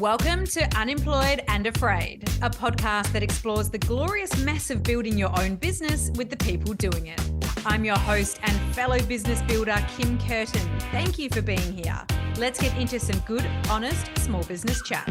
Welcome to Unemployed and Afraid, a podcast that explores the glorious mess of building your own business with the people doing it. I'm your host and fellow business builder, Kim Curtin. Thank you for being here. Let's get into some good, honest, small business chat.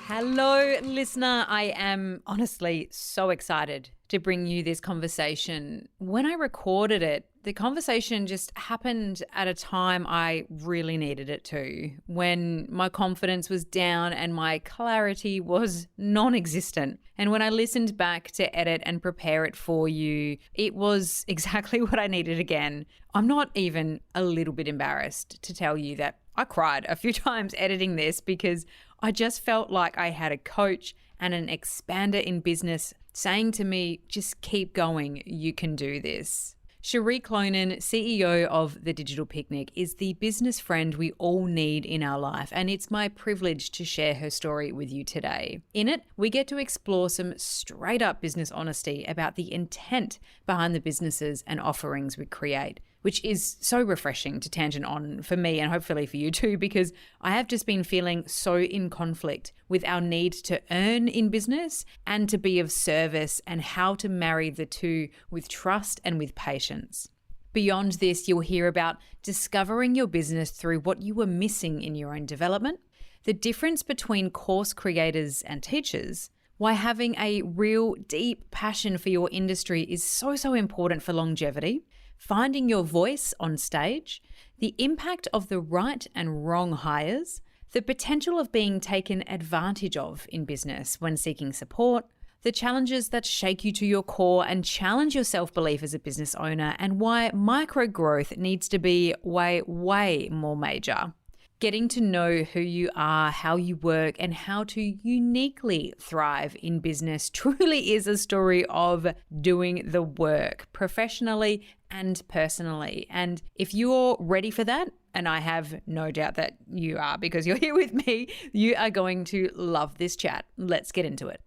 Hello, listener. I am honestly so excited to bring you this conversation. When I recorded it, the conversation just happened at a time I really needed it to, when my confidence was down and my clarity was non-existent. And when I listened back to edit and prepare it for you, it was exactly what I needed again. I'm not even a little bit embarrassed to tell you that I cried a few times editing this because I just felt like I had a coach and an expander in business saying to me, just keep going, you can do this. Cherie Clonan, CEO of The Digital Picnic, is the business friend we all need in our life, and it's my privilege to share her story with you today. In it, we get to explore some straight up business honesty about the intent behind the businesses and offerings we create, which is so refreshing to tangent on for me and hopefully for you too, because I have just been feeling so in conflict with our need to earn in business and to be of service, and how to marry the two with trust and with patience. Beyond this, you'll hear about discovering your business through what you were missing in your own development, the difference between course creators and teachers, why having a real deep passion for your industry is so important for longevity, finding your voice on stage, the impact of the right and wrong hires, the potential of being taken advantage of in business when seeking support, the challenges that shake you to your core and challenge your self-belief as a business owner, and why micro growth needs to be way more major. Getting to know who you are, how you work, and how to uniquely thrive in business truly is a story of doing the work professionally and personally. And if you're ready for that, and I have no doubt that you are because you're here with me, you are going to love this chat. Let's get into it.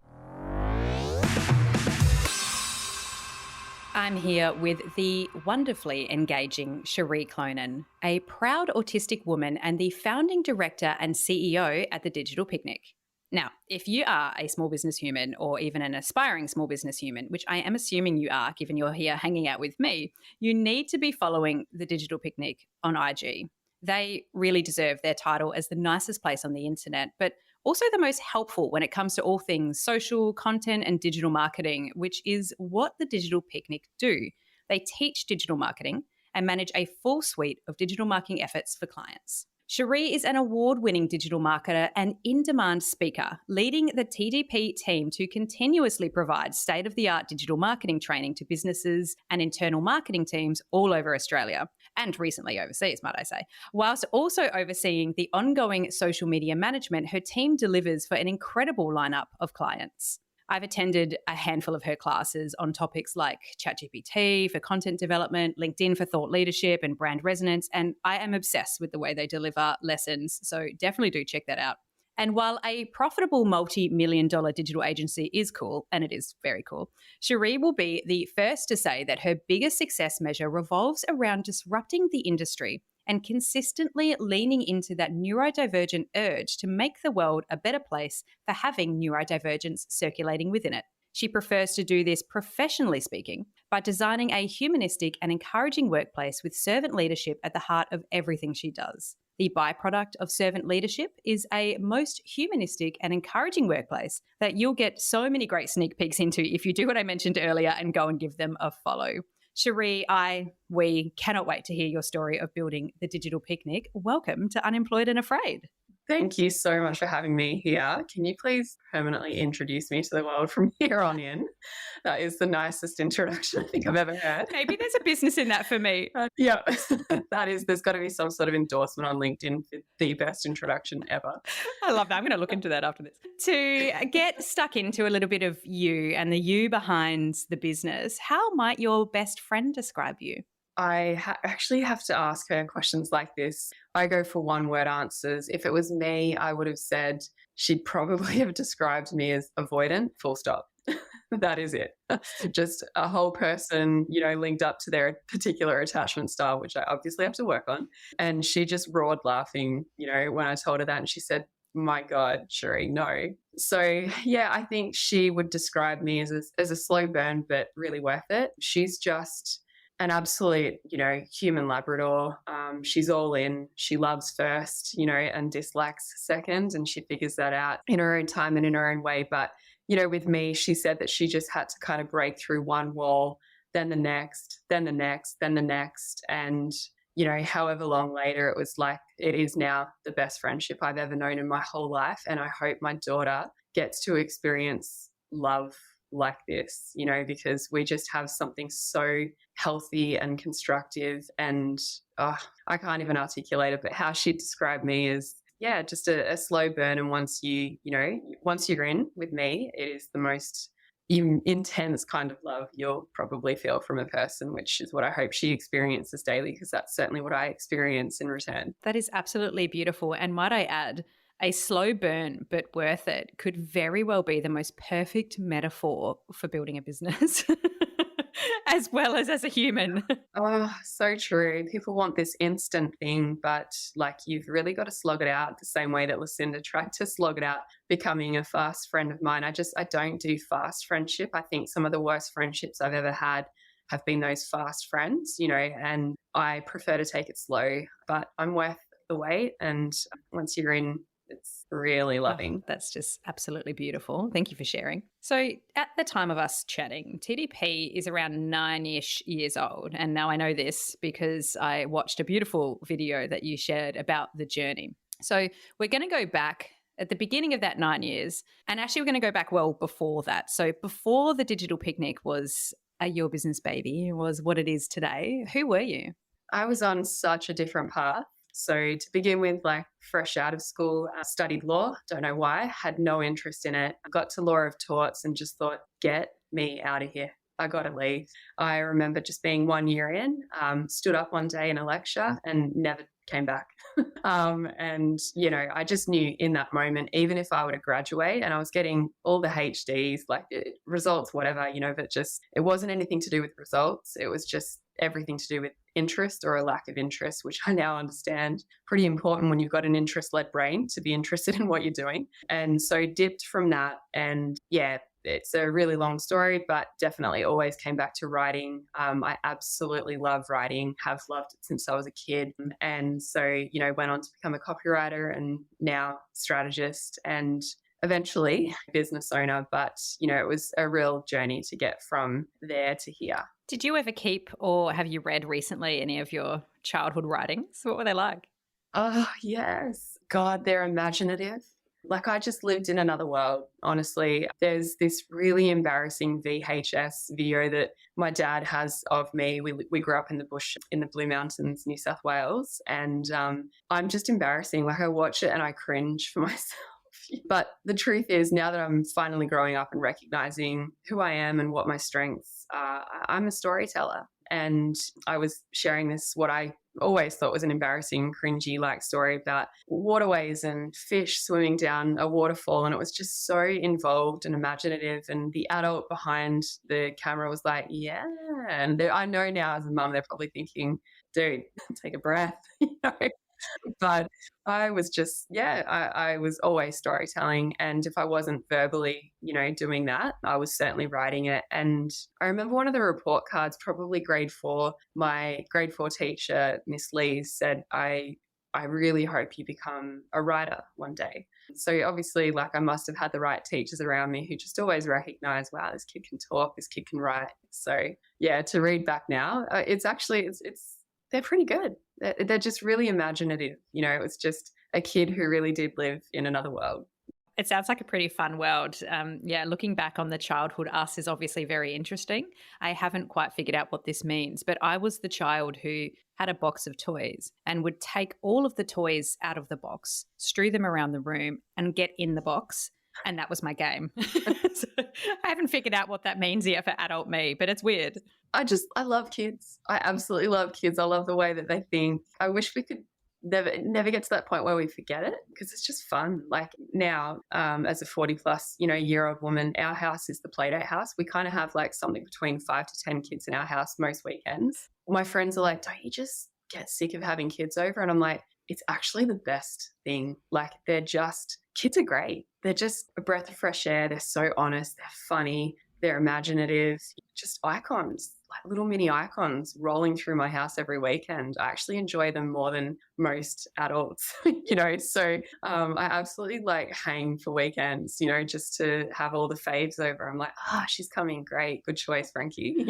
I'm here with the wonderfully engaging Cherie Clonan, a proud autistic woman and the founding director and CEO at The Digital Picnic. Now, if you are a small business human or even an aspiring small business human, which I am assuming you are given you're here hanging out with me, you need to be following The Digital Picnic on IG. They really deserve their title as the nicest place on the internet, but also the most helpful when it comes to all things social, content, and digital marketing, which is what The Digital Picnic do. They teach digital marketing and manage a full suite of digital marketing efforts for clients. Cherie is an award-winning digital marketer and in-demand speaker, leading the TDP team to continuously provide state-of-the-art digital marketing training to businesses and internal marketing teams all over Australia, and recently overseas, might I say. Whilst also overseeing the ongoing social media management, her team delivers for an incredible lineup of clients. I've attended a handful of her classes on topics like ChatGPT for content development, LinkedIn for thought leadership and brand resonance, and I am obsessed with the way they deliver lessons, so definitely do check that out. And while a profitable multi-million-dollar digital agency is cool, and it is very cool, Cherie will be the first to say that her biggest success measure revolves around disrupting the industry and consistently leaning into that neurodivergent urge to make the world a better place for having neurodivergence circulating within it. She prefers to do this professionally speaking by designing a humanistic and encouraging workplace with servant leadership at the heart of everything she does. The byproduct of servant leadership is a most humanistic and encouraging workplace that you'll get so many great sneak peeks into if you do what I mentioned earlier and go and give them a follow. Cherie, we cannot wait to hear your story of building The Digital Picnic. Welcome to Unemployed and Afraid. Thank you so much for having me here. Can you please permanently introduce me to the world from here on in? That is the nicest introduction I think I've ever heard. Maybe there's a business in that for me. Yeah, there's got to be some sort of endorsement on LinkedIn for the best introduction ever. I love that. I'm going to look into that after this. To get stuck into a little bit of you and the you behind the business, how might your best friend describe you? I actually have to ask her questions like this. I go for one-word answers. If it was me, I would have said she'd probably have described me as avoidant, full stop. That is it. Just a whole person, linked up to their particular attachment style, which I obviously have to work on. And she just roared laughing, when I told her that. And she said, my God, Cherie, no. So yeah, I think she would describe me as a slow burn, but really worth it. She's just an absolute, human Labrador. She's all in. She loves first, and dislikes second, and she figures that out in her own time and in her own way. But, with me, she said that she just had to kind of break through one wall, then the next, then the next, then the next. And, however long later, it was like, it is now the best friendship I've ever known in my whole life. And I hope my daughter gets to experience love like this, because we just have something so healthy and constructive. And I can't even articulate it, but how she described me is, yeah, just a slow burn. And once once you're in with me, it is the most intense kind of love you'll probably feel from a person, which is what I hope she experiences daily, because that's certainly what I experience in return. That is absolutely beautiful. And might I add, a slow burn, but worth it, could very well be the most perfect metaphor for building a business, as well as a human. Oh, so true. People want this instant thing, but like you've really got to slog it out the same way that Lucinda tried to slog it out becoming a fast friend of mine. I don't do fast friendship. I think some of the worst friendships I've ever had have been those fast friends, and I prefer to take it slow, but I'm worth the wait. And once you're in, it's really loving. Oh, that's just absolutely beautiful. Thank you for sharing. So at the time of us chatting, TDP is around 9-ish years old. And now I know this because I watched a beautiful video that you shared about the journey. So we're going to go back at the beginning of that 9 years. And actually, we're going to go back well before that. So before the digital picnic was a Your Business Baby, was what it is today, who were you? I was on such a different path. So to begin with, like fresh out of school, I studied law. Don't know why, had no interest in it. I got to law of torts and just thought, get me out of here. I got to leave. I remember just being 1 year in, stood up one day in a lecture and never came back. And, I just knew in that moment, even if I were to graduate and I was getting all the HDs, like results, whatever, but just, it wasn't anything to do with results. It was just everything to do with interest or a lack of interest, which I now understand pretty important when you've got an interest-led brain to be interested in what you're doing. And so dipped from that, and yeah, it's a really long story, but definitely always came back to writing. I absolutely love writing, have loved it since I was a kid. And so, went on to become a copywriter and now strategist and eventually business owner. But, it was a real journey to get from there to here. Did you ever keep, or have you read recently any of your childhood writings? What were they like? Oh, yes. God, they're imaginative. Like I just lived in another world, honestly. There's this really embarrassing VHS video that my dad has of me. We grew up in the bush in the Blue Mountains, New South Wales. And I'm just embarrassing. Like I watch it and I cringe for myself. But the truth is, now that I'm finally growing up and recognizing who I am and what my strengths are, I'm a storyteller. And I was sharing this, what I always thought was an embarrassing, cringy like story about waterways and fish swimming down a waterfall. And it was just so involved and imaginative. And the adult behind the camera was like, yeah. And I know now as a mum, they're probably thinking, dude, take a breath, But I was just, I was always storytelling. And if I wasn't verbally, doing that, I was certainly writing it. And I remember one of the report cards, probably grade 4, my grade 4 teacher, Miss Lee, said, I really hope you become a writer one day. So obviously, like I must have had the right teachers around me who just always recognize, wow, this kid can talk, this kid can write. So yeah, to read back now, it's they're pretty good. They're just really imaginative. It was just a kid who really did live in another world. It sounds like a pretty fun world. Looking back on the childhood us is obviously very interesting. I haven't quite figured out what this means, but I was the child who had a box of toys and would take all of the toys out of the box, strew them around the room and get in the box. And that was my game. So I haven't figured out what that means yet for adult me, but it's weird. I love kids. I absolutely love kids. I love the way that they think. I wish we could never get to that point where we forget it, because it's just fun. Like now, as a 40 plus, year-old woman, our house is the playdate house. We kind of have like something between 5 to 10 kids in our house most weekends. My friends are like, don't you just get sick of having kids over? And I'm like, it's actually the best thing. Like kids are great. They're just a breath of fresh air. They're so honest. They're funny. They're imaginative, just icons, like little mini icons rolling through my house every weekend. I actually enjoy them more than most adults, So I absolutely like hang for weekends, just to have all the faves over. I'm like, she's coming. Great. Good choice, Frankie.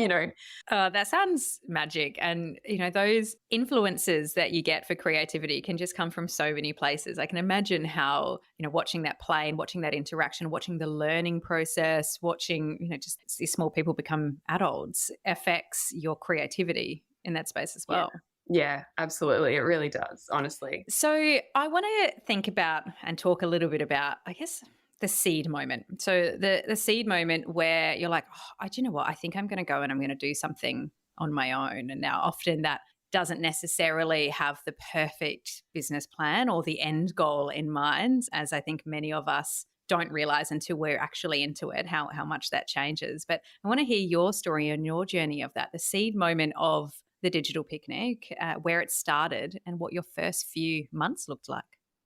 That sounds magic. And, those influences that you get for creativity can just come from so many places. I can imagine how, watching that play and watching that interaction, watching the learning process, watching, just these small people become adults affects your creativity in that space as well. Yeah, absolutely. It really does, honestly. So I want to think about and talk a little bit about, I guess, the seed moment. So the seed moment where you're like, do you know what? I think I'm going to go and I'm going to do something on my own. And now often that doesn't necessarily have the perfect business plan or the end goal in mind, as I think many of us don't realize until we're actually into it, how much that changes. But I want to hear your story and your journey of that, the seed moment of the digital picnic, where it started and what your first few months looked like.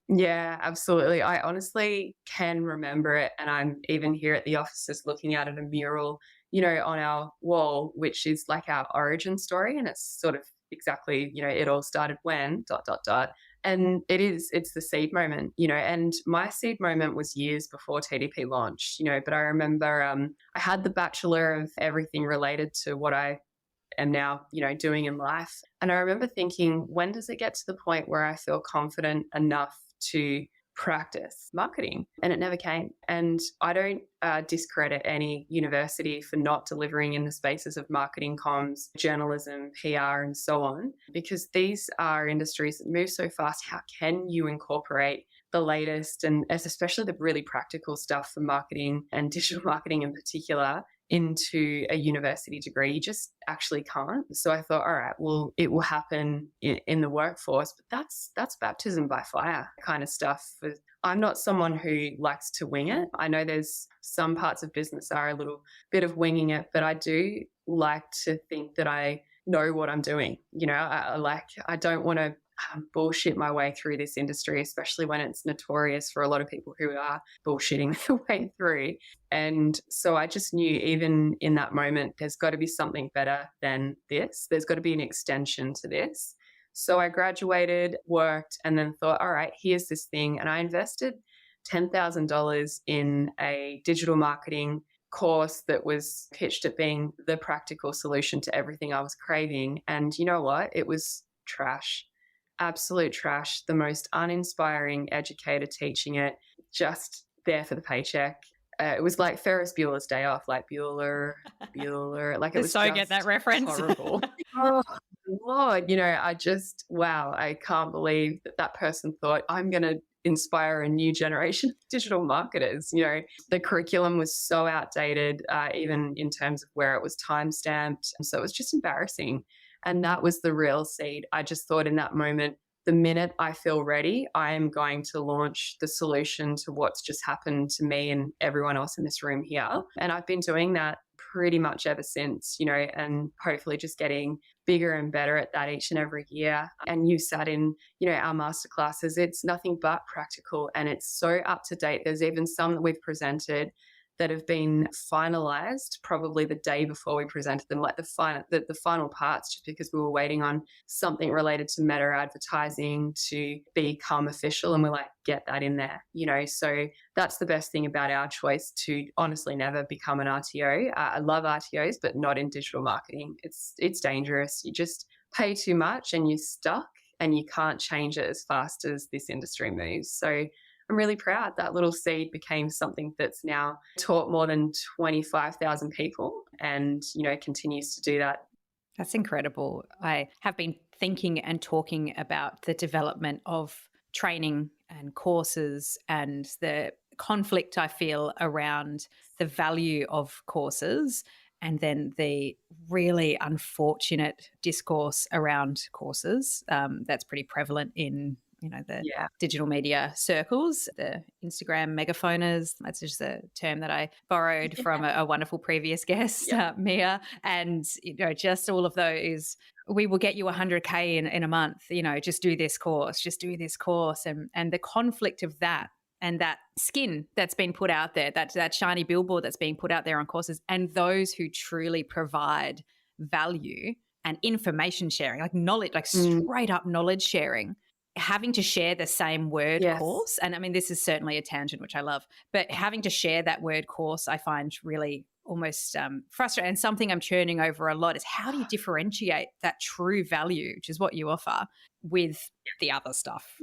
Yeah, absolutely. I honestly can remember it. And I'm even here at the office just looking out at a mural, on our wall, which is like our origin story. And it's sort of exactly, it all started when, ... And it's the seed moment, and my seed moment was years before TDP launched, but I remember I had the bachelor of everything related to what I am now, doing in life. And I remember thinking, when does it get to the point where I feel confident enough to practice marketing? And it never came. And I don't discredit any university for not delivering in the spaces of marketing, comms, journalism, PR, and so on, because these are industries that move so fast. How can you incorporate the latest and especially the really practical stuff for marketing and digital marketing in particular into a university degree? You just actually can't. So I thought, all right, well, it will happen in the workforce, but that's baptism by fire kind of stuff. I'm not someone who likes to wing it. I know there's some parts of business are a little bit of winging it, but I do like to think that I know what I'm doing. I don't want to bullshit my way through this industry, especially when it's notorious for a lot of people who are bullshitting their way through. And so I just knew, even in that moment, there's got to be something better than this. There's got to be an extension to this. So I graduated, worked, and then thought, all right, here's this thing. And I invested $10,000 in a digital marketing course that was pitched at being the practical solution to everything I was craving. And you know what? It was trash. Absolute trash. The most uninspiring educator teaching it, just there for the paycheck. It was like Ferris Bueller's Day Off, like Bueller. Like, it was so get that reference. Horrible. Oh, Lord, wow, I can't believe that person thought, I'm going to inspire a new generation of digital marketers. The curriculum was so outdated, even in terms of where it was time-stamped. So it was just embarrassing. And that was the real seed. I just thought in that moment, the minute I feel ready, I am going to launch the solution to what's just happened to me and everyone else in this room here. And I've been doing that pretty much ever since, and hopefully just getting bigger and better at that each and every year. And you sat in, our masterclasses. It's nothing but practical and it's so up to date. There's even some that we've presented that have been finalized probably the day before we presented them, like the final parts, just because we were waiting on something related to meta advertising to become official. And we're like, get that in there, So that's the best thing about our choice to honestly never become an RTO. I love RTOs, but not in digital marketing. It's dangerous. You just pay too much and you're stuck and you can't change it as fast as this industry moves. So I'm really proud that little seed became something that's now taught more than 25,000 people and, continues to do that. That's incredible. I have been thinking and talking about the development of training and courses and the conflict I feel around the value of courses and then the really unfortunate discourse around courses that's pretty prevalent in the digital media circles, the Instagram megaphoners. That's just a term that I borrowed from a wonderful previous guest, Mia. And, just all of those we will get you 100K in a month, just do this course, just do this course. And the conflict of that and that skin that's been put out there, that shiny billboard that's being put out there on courses, and those who truly provide value and information sharing, like knowledge, like straight up knowledge sharing, having to share the same word course. And I mean, this is certainly a tangent, which I love, but having to share that word course, I find really almost frustrating. And something I'm churning over a lot is, how do you differentiate that true value, which is what you offer, with the other stuff,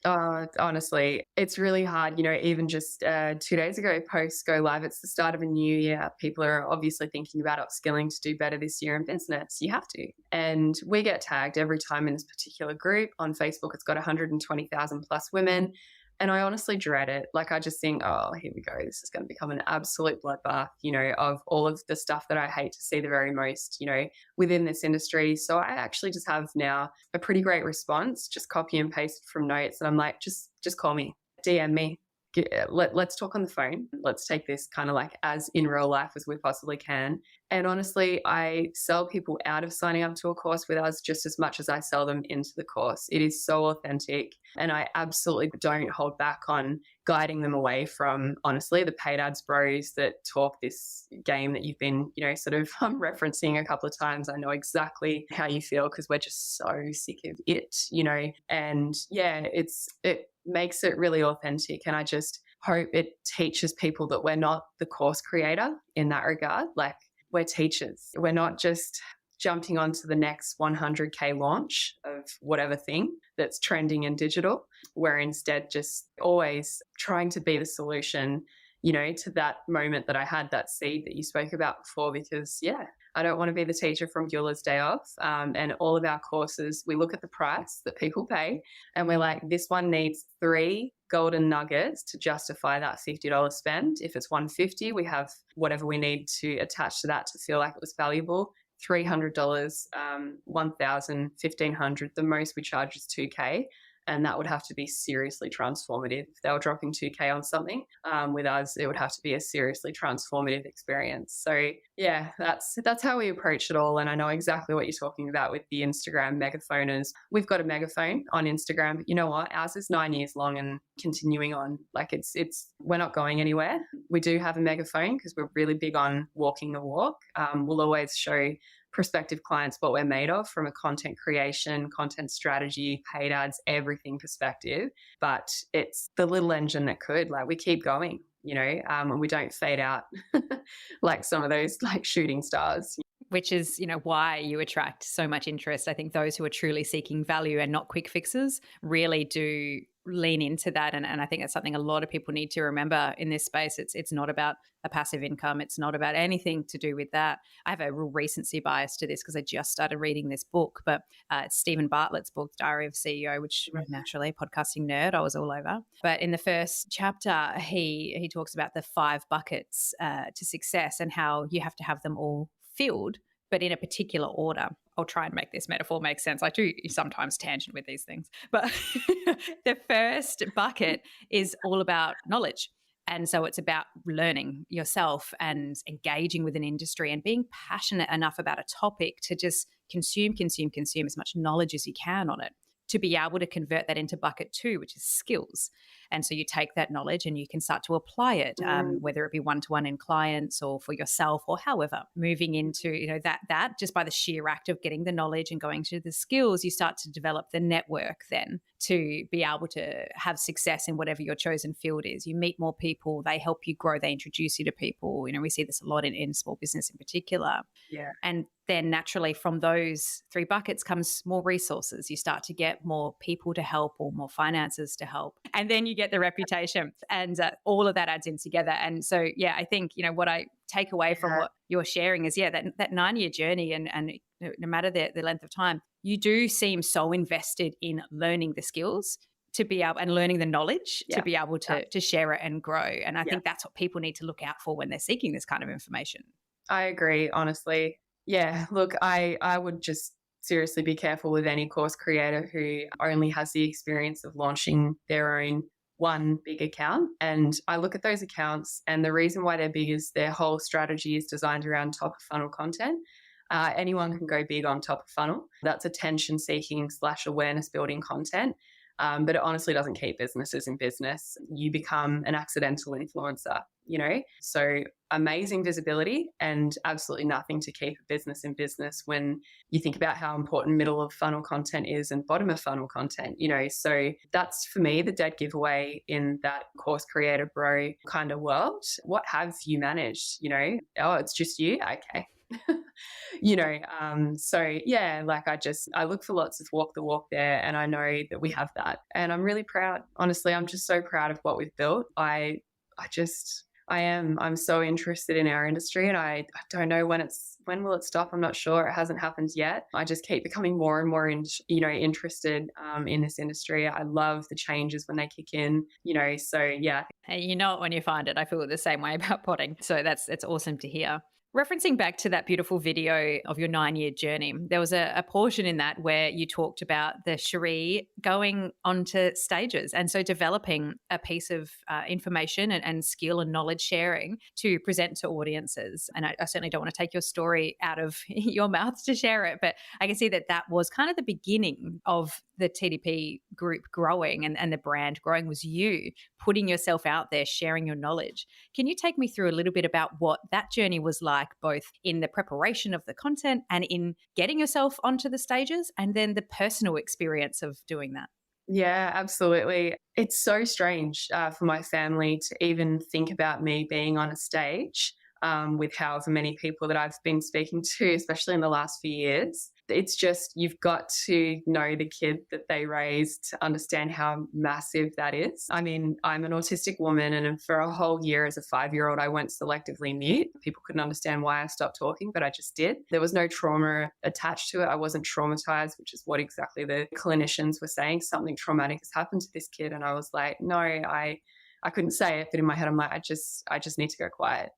Honestly, it's really hard. Even just 2 days ago, post go live, it's the start of a new year. People are obviously thinking about upskilling to do better this year in business. You have to. And we get tagged every time in this particular group. On Facebook, it's got 120,000 plus women. And I honestly dread it. Like, I just think, oh, here we go. This is going to become an absolute bloodbath, of all of the stuff that I hate to see the very most, within this industry. So I actually just have now a pretty great response, just copy and paste from notes. And I'm like, just call me, DM me. Let's talk on the phone. Let's take this kind of like as in real life as we possibly can. And honestly, I sell people out of signing up to a course with us just as much as I sell them into the course. It is so authentic. And I absolutely don't hold back on guiding them away from, honestly, the paid ads bros that talk this game that you've been, sort of referencing a couple of times. I know exactly how you feel, because we're just so sick of it, and yeah, it makes it really authentic. And I just hope it teaches people that we're not the course creator in that regard. Like, we're teachers. We're not just jumping onto the next 100K launch of whatever thing that's trending in digital. We're instead just always trying to be the solution, to that moment that I had, that seed that you spoke about before, because I don't want to be the teacher from Gula's Day Off. And all of our courses, we look at the price that people pay and we're like, this one needs 3 golden nuggets to justify that $50 spend. If it's $150, we have whatever we need to attach to that to feel like it was valuable. $300, $1,000, $1,500. The most we charge is $2K. And that would have to be seriously transformative. If they were dropping $2K on something, with us, it would have to be a seriously transformative experience. So yeah, that's how we approach it all. And I know exactly what you're talking about with the Instagram megaphoners. We've got a megaphone on Instagram, but you know what? Ours is 9 years long and continuing on. Like, we're not going anywhere. We do have a megaphone because we're really big on walking the walk. We'll always show prospective clients what we're made of from a content creation, content strategy, paid ads, everything perspective. But it's the little engine that could, like, we keep going, and we don't fade out like some of those like shooting stars. Which is, why you attract so much interest. I think those who are truly seeking value and not quick fixes really do lean into that. And I think that's something a lot of people need to remember in this space. It's not about a passive income. It's not about anything to do with that. I have a real recency bias to this because I just started reading this book, but it's Stephen Bartlett's book, Diary of a CEO, which naturally, podcasting nerd, I was all over. But in the first chapter, he talks about the 5 buckets to success and how you have to have them all filled, but in a particular order. I'll try and make this metaphor make sense. I do sometimes tangent with these things. But the first bucket is all about knowledge. And so it's about learning yourself and engaging with an industry and being passionate enough about a topic to just consume as much knowledge as you can on it, to be able to convert that into bucket 2, which is skills. And so you take that knowledge and you can start to apply it, whether it be one-to-one in clients or for yourself or however, moving into, that just by the sheer act of getting the knowledge and going to the skills, you start to develop the network then to be able to have success in whatever your chosen field is. You meet more people, they help you grow, they introduce you to people. We see this a lot in small business in particular. Yeah. And then naturally from those 3 buckets comes more resources. You start to get more people to help or more finances to help. And then you get the reputation and all of that adds in together. And so, yeah, I think, what I take away from what you're sharing is, that 9-year journey and no matter the length of time, you do seem so invested in learning the skills to be able and learning the knowledge to be able to share it and grow. And I think that's what people need to look out for when they're seeking this kind of information. I agree, honestly. Yeah, look, I would just seriously be careful with any course creator who only has the experience of launching their own one big account. And I look at those accounts, and the reason why they're big is their whole strategy is designed around top of funnel content. Anyone can go big on top of funnel. That's attention seeking / awareness building content. But it honestly doesn't keep businesses in business. You become an accidental influencer, So amazing visibility and absolutely nothing to keep a business in business when you think about how important middle of funnel content is and bottom of funnel content, So that's for me the dead giveaway in that course creator bro kind of world. What have you managed? Oh, it's just you? Okay. So yeah, like I look for lots of walk the walk there, and I know that we have that, and I'm really proud. Honestly, I'm just so proud of what we've built. I'm so interested in our industry, and I don't know when will it stop. I'm not sure. It hasn't happened yet. I just keep becoming more and more interested in this industry. I love the changes when they kick in, so yeah. Hey, you know it when you find it. I feel the same way about potting. So it's awesome to hear. Referencing back to that beautiful video of your 9-year journey, there was a portion in that where you talked about the Cherie going onto stages, and so developing a piece of information and skill and knowledge sharing to present to audiences. And I certainly don't want to take your story out of your mouth to share it, but I can see that was kind of the beginning of the TDP group growing and the brand growing, was you putting yourself out there, sharing your knowledge. Can you take me through a little bit about what that journey was like, both in the preparation of the content and in getting yourself onto the stages, and then the personal experience of doing that? Yeah, absolutely. It's so strange for my family to even think about me being on a stage with however many people that I've been speaking to, especially in the last few years. It's just, you've got to know the kid that they raised to understand how massive that is. I mean, I'm an autistic woman, and for a whole year as a 5-year-old, I went selectively mute. People couldn't understand why I stopped talking, but I just did. There was no trauma attached to it. I wasn't traumatized, which is what exactly the clinicians were saying. Something traumatic has happened to this kid. And I was like, no, I couldn't say it, but in my head, I'm like, I just need to go quiet,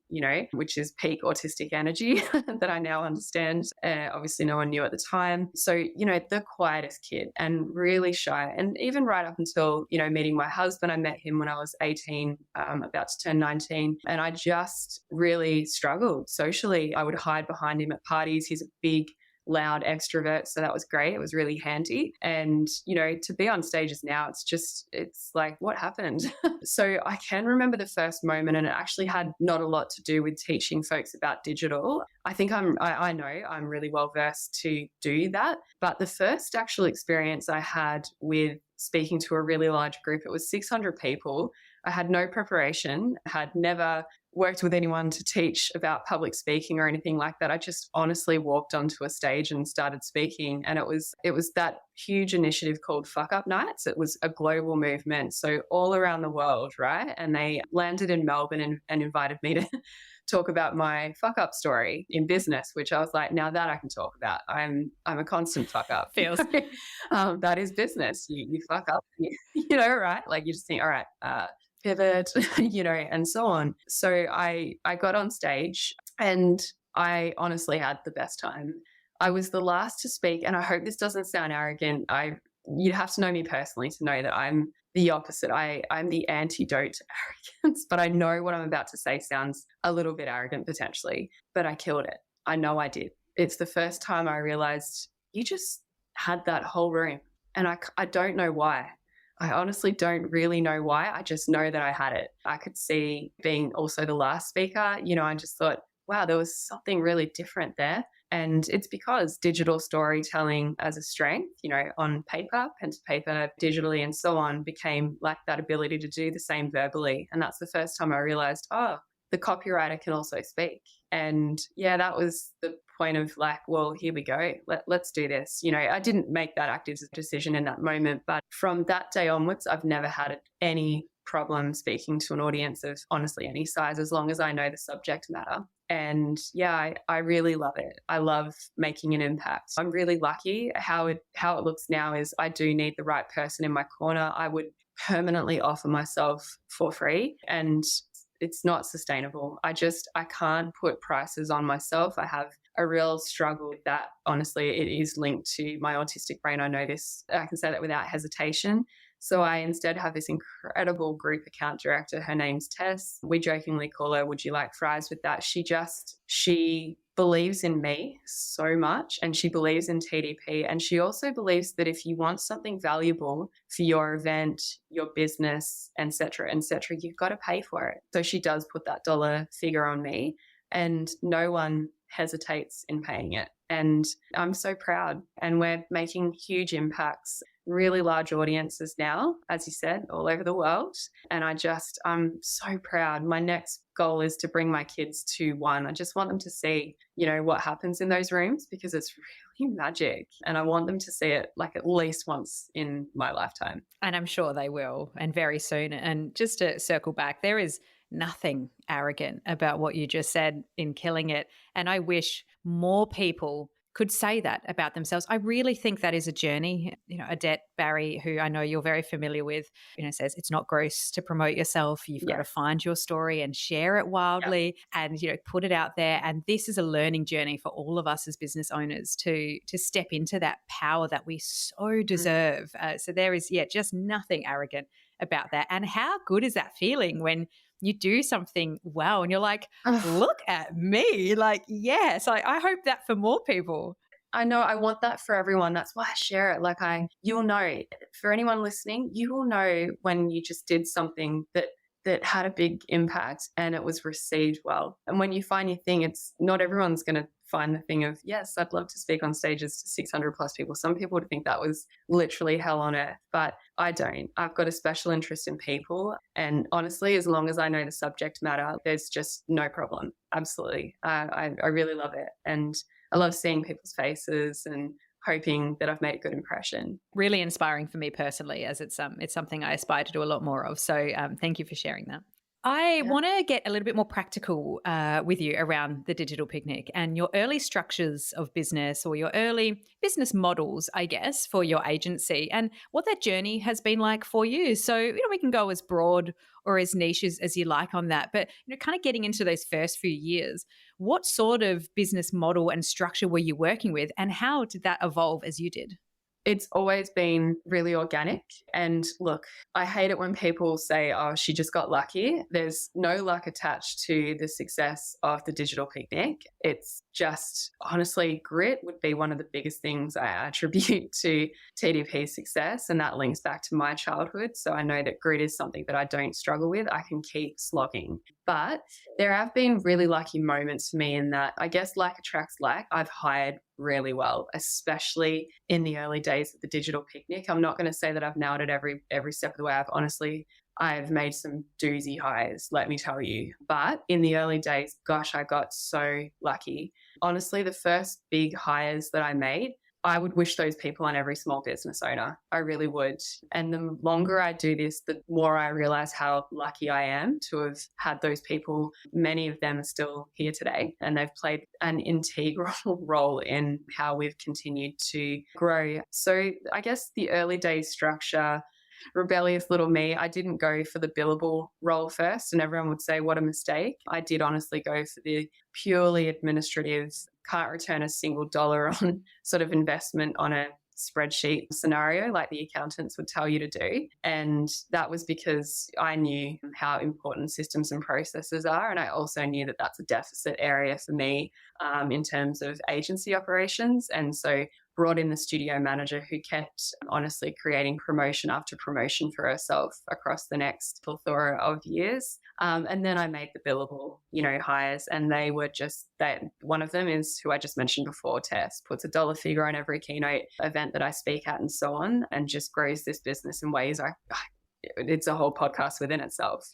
which is peak autistic energy that I now understand. Obviously, no one knew at the time. So, the quietest kid and really shy. And even right up until, meeting my husband, I met him when I was 18, about to turn 19. And I just really struggled socially. I would hide behind him at parties. He's a big, loud extrovert, so that was great. It was really handy. And to be on stages now, it's like, what happened? So I can remember the first moment, and it actually had not a lot to do with teaching folks about digital. I think I know I'm really well versed to do that, but the first actual experience I had with speaking to a really large group, it was 600 people. I had no preparation, had never worked with anyone to teach about public speaking or anything like that. I just honestly walked onto a stage and started speaking. And it was that huge initiative called Fuck Up Nights. It was a global movement, so all around the world, right? And they landed in Melbourne and invited me to talk about my fuck up story in business, which I was like, now that I can talk about. I'm a constant fuck up. Feels. That is business. You fuck up, right? Like you just think, all right, pivot, and so on. So I got on stage, and I honestly had the best time. I was the last to speak, and I hope this doesn't sound arrogant. You'd have to know me personally to know that I'm the opposite. I'm the antidote to arrogance, but I know what I'm about to say sounds a little bit arrogant potentially, but I killed it. I know I did. It's the first time I realized you just had that whole room, and I don't know why. I honestly don't really know why. I just know that I had it. I could see being also the last speaker, I just thought, wow, there was something really different there. And it's because digital storytelling as a strength, on paper, pen to paper, digitally, and so on, became like that ability to do the same verbally. And that's the first time I realized, oh, the copywriter can also speak. And yeah, that was the point of like, well, here we go. Let's do this. I didn't make that active decision in that moment, but from that day onwards, I've never had any problem speaking to an audience of honestly any size, as long as I know the subject matter. And yeah, I really love it. I love making an impact. I'm really lucky. How it looks now is I do need the right person in my corner. I would permanently offer myself for free, and it's not sustainable. I can't put prices on myself. I have a real struggle with that. Honestly, it is linked to my autistic brain. I know this. I can say that without hesitation. So I instead have this incredible group account director. Her name's Tess. We jokingly call her, would you like fries with that? She believes in me so much, and she believes in TDP. And she also believes that if you want something valuable for your event, your business, et cetera, you've got to pay for it. So she does put that dollar figure on me, and no one hesitates in paying it. And I'm so proud. And we're making huge impacts, really large audiences now, as you said, all over the world. And I'm so proud. My next goal is to bring my kids to one. I just want them to see, what happens in those rooms, because it's really magic. And I want them to see it like at least once in my lifetime. And I'm sure they will, and very soon. And just to circle back, there is nothing arrogant about what you just said in killing it. And I wish more people could say that about themselves. I really think that is a journey. Adette Barry, who I know you're very familiar with, says it's not gross to promote yourself. You've got to find your story and share it wildly and, put it out there. And this is a learning journey for all of us as business owners to step into that power that we so deserve. So there is, just nothing arrogant about that. And how good is that feeling when you do something well and you're like, look at me. Like, yes, I hope that for more people. I know, I want that for everyone. That's why I share it. Like you'll know, for anyone listening, you will know when you just did something that had a big impact and it was received well. And when you find your thing, it's not everyone's going to find the thing of, yes, I'd love to speak on stages to 600 plus people. Some people would think that was literally hell on earth, but I don't. I've got a special interest in people. And honestly, as long as I know the subject matter, there's just no problem. Absolutely. I really love it. And I love seeing people's faces and hoping that I've made a good impression. Really inspiring for me personally, as it's something I aspire to do a lot more of. So thank you for sharing that. I want to get a little bit more practical with you around the digital picnic and your early structures of business, or your early business models, I guess, for your agency, and what that journey has been like for you. So, we can go as broad or as niche as you like on that, but, kind of getting into those first few years, what sort of business model and structure were you working with, and how did that evolve as you did? It's always been really organic. And look, I hate it when people say, oh, she just got lucky. There's no luck attached to the success of the digital picnic. It's just, honestly, grit would be one of the biggest things I attribute to TDP's success. And that links back to my childhood. So I know that grit is something that I don't struggle with. I can keep slogging. But there have been really lucky moments for me in that, I guess, like attracts like. I've hired really well, especially in the early days of the digital picnic. I'm not going to say that I've nailed it every step of the way. I've made some doozy hires, let me tell you. But in the early days, gosh, I got so lucky. Honestly, the first big hires that I made, I would wish those people on every small business owner. I really would. And the longer I do this, the more I realize how lucky I am to have had those people. Many of them are still here today, and they've played an integral role in how we've continued to grow. So I guess the early days structure, rebellious little me, I didn't go for the billable role first, and everyone would say, what a mistake. I did honestly go for the purely administrative, can't return a single dollar on sort of investment on a spreadsheet scenario like the accountants would tell you to do. And that was because I knew how important systems and processes are. And I also knew that that's a deficit area for me in terms of agency operations. And so brought in the studio manager who kept honestly creating promotion after promotion for herself across the next plethora of years. And then I made the billable, hires, and they were just that. One of them is who I just mentioned before, Tess, puts a dollar figure on every keynote event that I speak at and so on, and just grows this business in ways it's a whole podcast within itself.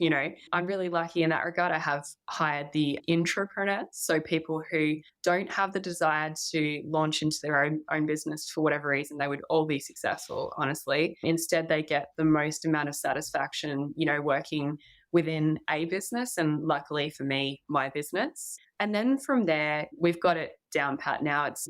I'm really lucky in that regard. I have hired the intrapreneurs, so people who don't have the desire to launch into their own business for whatever reason. They would all be successful, honestly. Instead, they get the most amount of satisfaction, working within a business, and luckily for me, my business. And then from there, we've got it down pat now. It's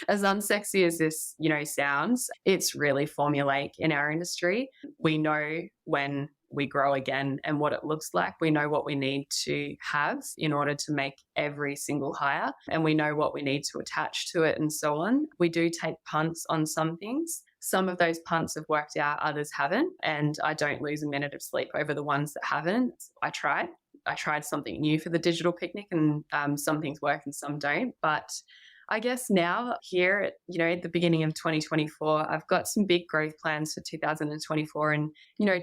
as unsexy as this, sounds, it's really formulaic in our industry. We know when we grow again and what it looks like. We know what we need to have in order to make every single hire, and we know what we need to attach to it and so on. We do take punts on some things. Some of those punts have worked out, others haven't. And I don't lose a minute of sleep over the ones that haven't. I tried. I tried something new for the digital picnic, and some things work and some don't. But I guess now here at, at the beginning of 2024, I've got some big growth plans for 2024 and,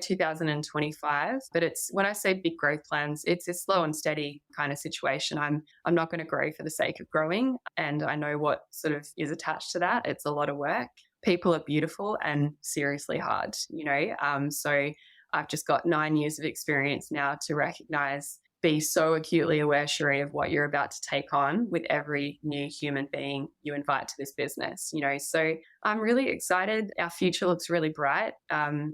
2025. But it's, when I say big growth plans, it's a slow and steady kind of situation. I'm not going to grow for the sake of growing. And I know what sort of is attached to that. It's a lot of work. People are beautiful and seriously hard, so I've just got 9 years of experience now to recognize, be so acutely aware, Cherie, of what you're about to take on with every new human being you invite to this business, So I'm really excited. Our future looks really bright,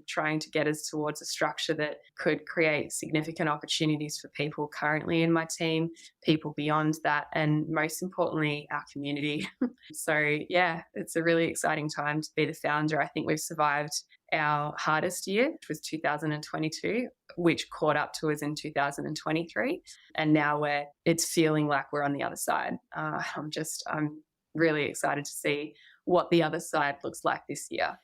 trying to get us towards a structure that could create significant opportunities for people currently in my team, people beyond that, and most importantly, our community. So yeah, it's a really exciting time to be the founder. I think we've survived our hardest year, which was 2022, which caught up to us in 2023. And now it's feeling like we're on the other side. I'm really excited to see what the other side looks like this year.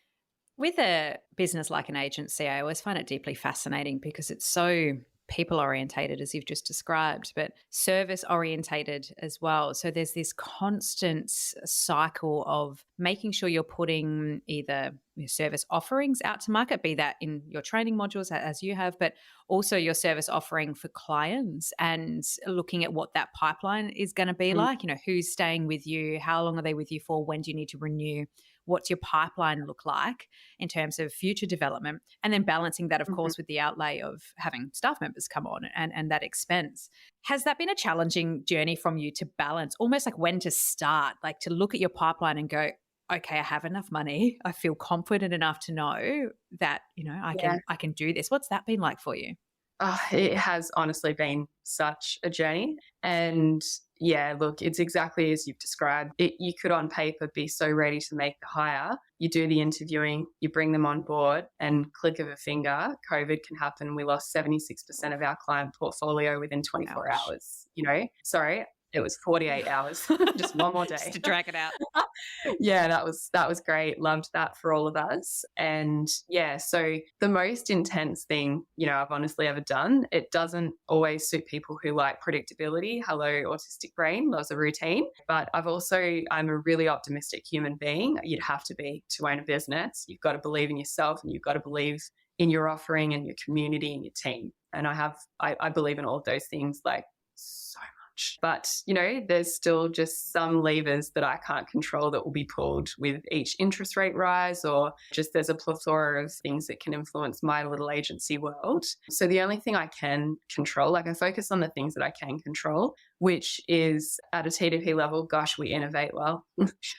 With a business like an agency, I always find it deeply fascinating because it's so people orientated, as you've just described, but service orientated as well. So there's this constant cycle of making sure you're putting either your service offerings out to market, be that in your training modules as you have, but also your service offering for clients, and looking at what that pipeline is going to be like, who's staying with you, how long are they with you for, when do you need to renew, what's your pipeline look like in terms of future development, and then balancing that, of course, with the outlay of having staff members come on and that expense. Has that been a challenging journey from you to balance, almost like when to start, like to look at your pipeline and go, okay, I have enough money, I feel confident enough to know that, I can do this. What's that been like for you? It has honestly been such a journey. And yeah, look, it's exactly as you've described. You could on paper be so ready to make the hire. You do the interviewing, you bring them on board, and click of a finger, COVID can happen. We lost 76% of our client portfolio within 24 hours, Sorry, it was 48 hours, just one more day. Just to drag it out. Yeah, that was great. Loved that for all of us. And yeah, so the most intense thing, I've honestly ever done, it doesn't always suit people who like predictability. Hello, autistic brain loves a routine. But I'm a really optimistic human being. You'd have to be to own a business. You've got to believe in yourself, and you've got to believe in your offering and your community and your team. And I believe in all of those things like so much. But, there's still just some levers that I can't control that will be pulled with each interest rate rise, or just there's a plethora of things that can influence my little agency world. So the only thing I can control, I focus on the things that I can control, which is at a TDP level, gosh, we innovate well.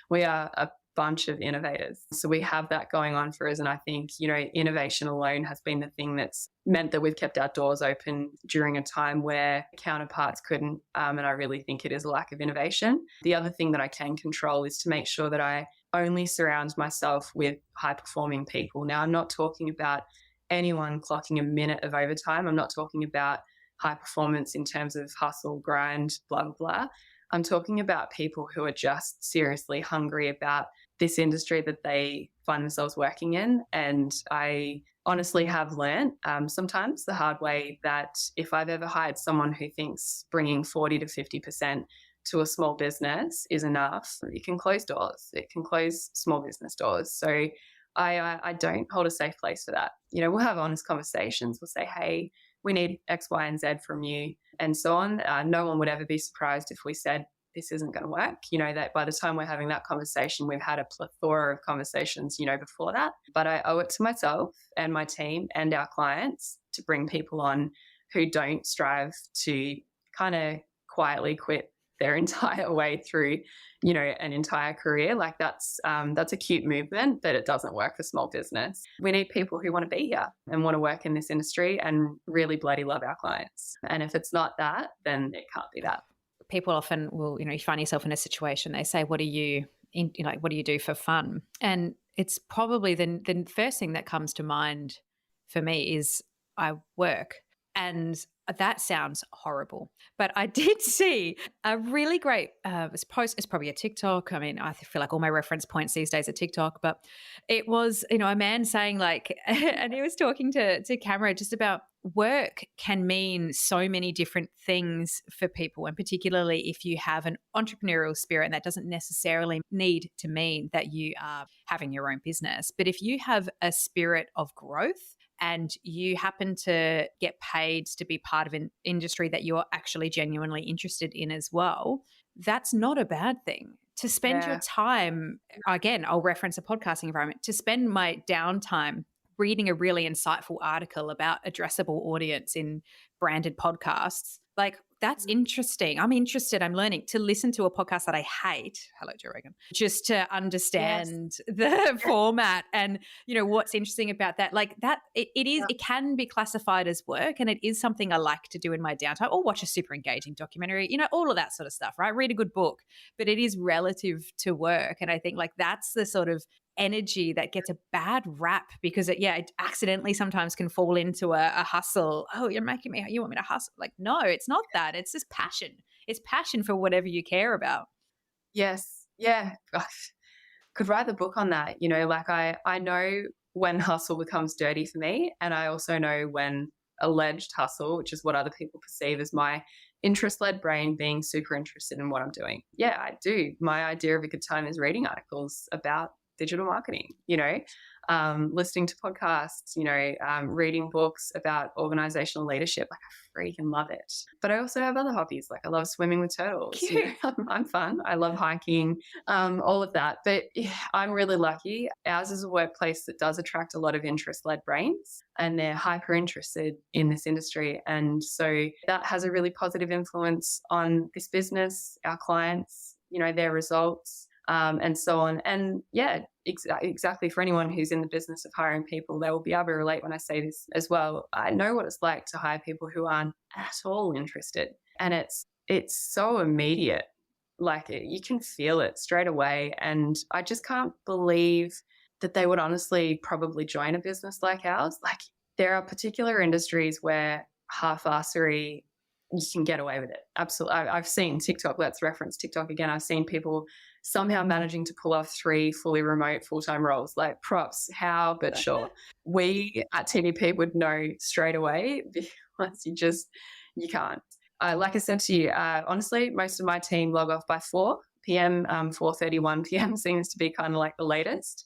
We are a bunch of innovators. So we have that going on for us. And I think, innovation alone has been the thing that's meant that we've kept our doors open during a time where counterparts couldn't. And I really think it is a lack of innovation. The other thing that I can control is to make sure that I only surround myself with high performing people. Now, I'm not talking about anyone clocking a minute of overtime. I'm not talking about high performance in terms of hustle, grind, blah, blah, blah. I'm talking about people who are just seriously hungry about this industry that they find themselves working in. And I honestly have learned sometimes the hard way that if I've ever hired someone who thinks bringing 40 to 50% to a small business is enough, it can close doors. It can close small business doors. So I don't hold a safe place for that. We'll have honest conversations. We'll say, hey, we need X, Y, and Z from you, and so on. No one would ever be surprised if we said, this isn't going to work. That by the time we're having that conversation, we've had a plethora of conversations, before that. But I owe it to myself and my team and our clients to bring people on who don't strive to kind of quietly quit their entire way through, an entire career. Like that's a cute movement, but it doesn't work for small business. We need people who want to be here and want to work in this industry and really bloody love our clients. And if it's not that, then it can't be that. People often will, you find yourself in a situation, they say, what do you do for fun? And it's probably the first thing that comes to mind for me is I work. And that sounds horrible. But I did see a really great post. It's probably a TikTok. I mean, I feel like all my reference points these days are TikTok. But it was, a man saying and he was talking to camera just about work can mean so many different things for people, and particularly if you have an entrepreneurial spirit, and that doesn't necessarily need to mean that you are having your own business. But if you have a spirit of growth and you happen to get paid to be part of an industry that you're actually genuinely interested in as well, that's not a bad thing. To spend your Yeah. time, again, I'll reference a podcasting environment, to spend my downtime reading a really insightful article about addressable audience in branded podcasts, like that's interesting. I'm interested. I'm learning. To listen to a podcast that I hate, hello, Joe Rogan, just to Yes. understand the format and, what's interesting about that. Like that, it is, Yeah. it can be classified as work, and it is something I like to do in my downtime, or watch a super engaging documentary, all of that sort of stuff, right? Read a good book, but it is relative to work. And I think like that's the sort of energy that gets a bad rap because it accidentally sometimes can fall into a hustle. Oh, you want me to hustle? Like, no, it's not that. It's just passion. It's passion for whatever you care about. Yes. Yeah. Gosh. Could write the book on that. Like I know when hustle becomes dirty for me, and I also know when alleged hustle, which is what other people perceive as my interest-led brain being super interested in what I'm doing. Yeah, I do. My idea of a good time is reading articles about digital marketing, listening to podcasts, reading books about organizational leadership. Like I freaking love it. But I also have other hobbies. Like I love swimming with turtles. Cute. I'm fun. I love hiking, all of that. But yeah, I'm really lucky. Ours is a workplace that does attract a lot of interest-led brains, and they're hyper interested in this industry. And so that has a really positive influence on this business, our clients, their results. And so on. And yeah, exactly. For anyone who's in the business of hiring people, they will be able to relate when I say this as well. I know what it's like to hire people who aren't at all interested. And it's so immediate. Like you can feel it straight away. And I just can't believe that they would honestly probably join a business like ours. Like there are particular industries where half-assery, you can get away with it. Absolutely. I've seen TikTok. Let's reference TikTok again. I've seen people somehow managing to pull off 3 fully remote full-time roles. Like props, how, but sure. We at TDP would know straight away because you can't. Like I said to you, honestly, most of my team log off by 4 p.m. 4:31 p.m. seems to be kind of like the latest.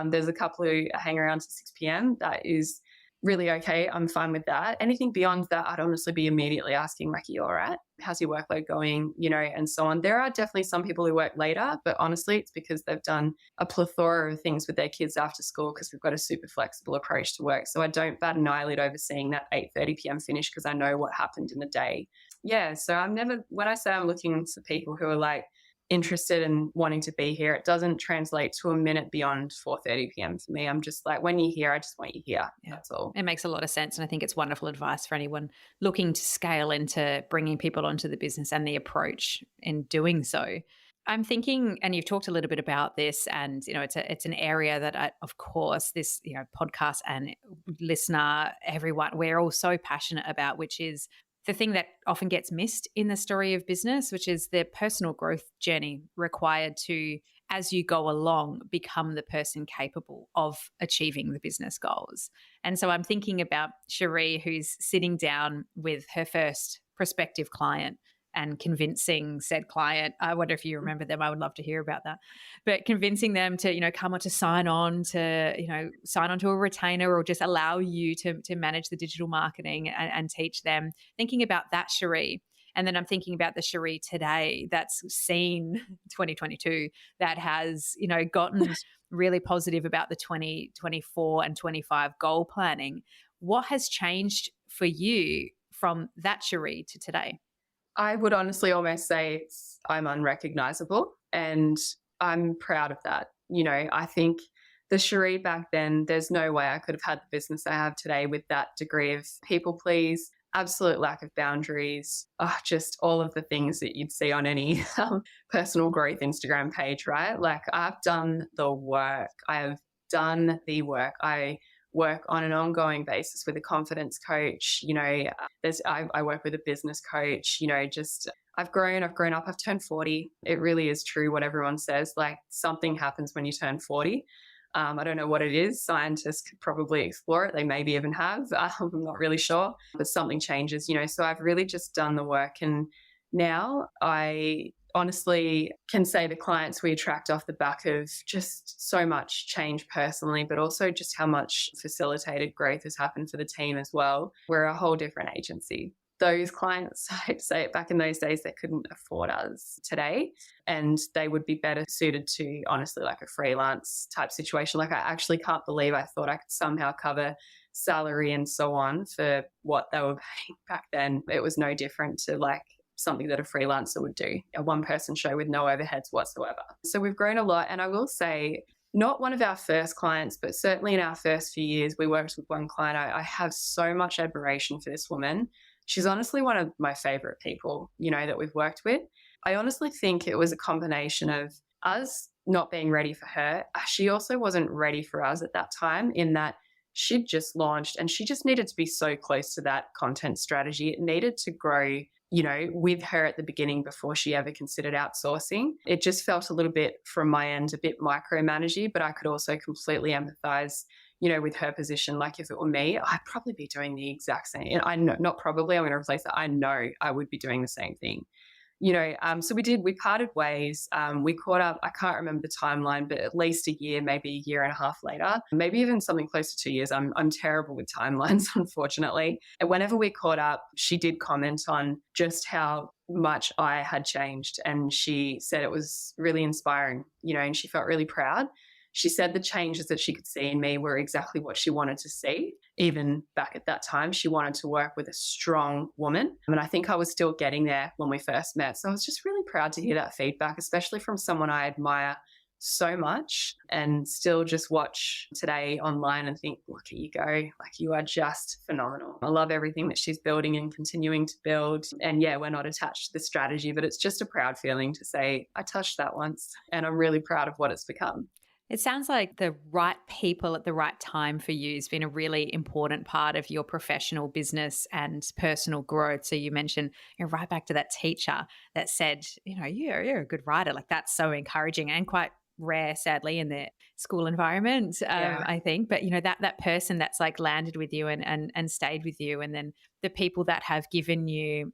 There's a couple who hang around to 6 p.m. That is really okay. I'm fine with that. Anything beyond that, I'd honestly be immediately asking, like, you all right? How's your workload going? And so on. There are definitely some people who work later, but honestly, it's because they've done a plethora of things with their kids after school because we've got a super flexible approach to work. So I don't bat an eyelid over seeing that 8:30 p.m. finish because I know what happened in the day. Yeah. So when I say I'm looking for people who are like, interested in wanting to be here, it doesn't translate to a minute beyond 4:30 p.m. for me. I'm just like, when you're here, I just want you here. Yeah. That's all. It makes a lot of sense. And I think it's wonderful advice for anyone looking to scale into bringing people onto the business and the approach in doing so. I'm thinking, and you've talked a little bit about this, and it's an area that, of course, this podcast and listener, everyone, we're all so passionate about, which is the thing that often gets missed in the story of business, which is the personal growth journey required to, as you go along, become the person capable of achieving the business goals. And so I'm thinking about Cherie, who's sitting down with her first prospective client and convincing said client, I wonder if you remember them, I would love to hear about that, but convincing them to, come on, to sign on to a retainer or just allow you to manage the digital marketing and teach them, thinking about that Cherie. And then I'm thinking about the Cherie today that's seen 2022, that has, gotten really positive about the 2024 and 25 goal planning. What has changed for you from that Cherie to today? I would honestly almost say I'm unrecognizable, and I'm proud of that. I think the Cherie back then, there's no way I could have had the business I have today with that degree of people please, absolute lack of boundaries, just all of the things that you'd see on any personal growth Instagram page, right? Like I've done the work. I work on an ongoing basis with a confidence coach. I work with a business coach, I've grown up, I've turned 40. It really is true what everyone says, like something happens when you turn 40. I don't know what it is. Scientists could probably explore it. They maybe even have. I'm not really sure, but something changes, So I've really just done the work. And now I honestly can say the clients we attract off the back of just so much change personally, but also just how much facilitated growth has happened for the team as well. We're a whole different agency. Those clients, I hate to say it, back in those days, they couldn't afford us today. And they would be better suited to, honestly, like a freelance type situation. Like, I actually can't believe I thought I could somehow cover salary and so on for what they were paying back then. It was no different to like something that a freelancer would do, a one-person show with no overheads whatsoever. So we've grown a lot. And I will say, not one of our first clients, but certainly in our first few years, we worked with one client. I have so much admiration for this woman. She's honestly one of my favorite people, that we've worked with. I honestly think it was a combination of us not being ready for her. She also wasn't ready for us at that time, in that she'd just launched and she just needed to be so close to that content strategy. It needed to grow, with her at the beginning before she ever considered outsourcing. It just felt a little bit from my end, a bit micromanagey, but I could also completely empathize, with her position. Like, if it were me, I'd probably be doing the exact same. And I know, not probably, I'm going to replace that. I know I would be doing the same thing. So we parted ways. We caught up, I can't remember the timeline, but at least a year, maybe a year and a half later, maybe even something close to 2 years. I'm terrible with timelines, unfortunately. And whenever we caught up, she did comment on just how much I had changed. And she said it was really inspiring, and she felt really proud. She said the changes that she could see in me were exactly what she wanted to see. Even back at that time, she wanted to work with a strong woman. And I think I was still getting there when we first met. So I was just really proud to hear that feedback, especially from someone I admire so much, and still just watch today online and think, look at you go. Like, you are just phenomenal. I love everything that she's building and continuing to build. And yeah, we're not attached to the strategy, but it's just a proud feeling to say, I touched that once, and I'm really proud of what it's become. It sounds like the right people at the right time for you has been a really important part of your professional business and personal growth. So you mentioned, right back to that teacher that said, you're a good writer. Like, that's so encouraging and quite rare, sadly, in the school environment, I think. But, that person that's like landed with you and stayed with you, and then the people that have given you,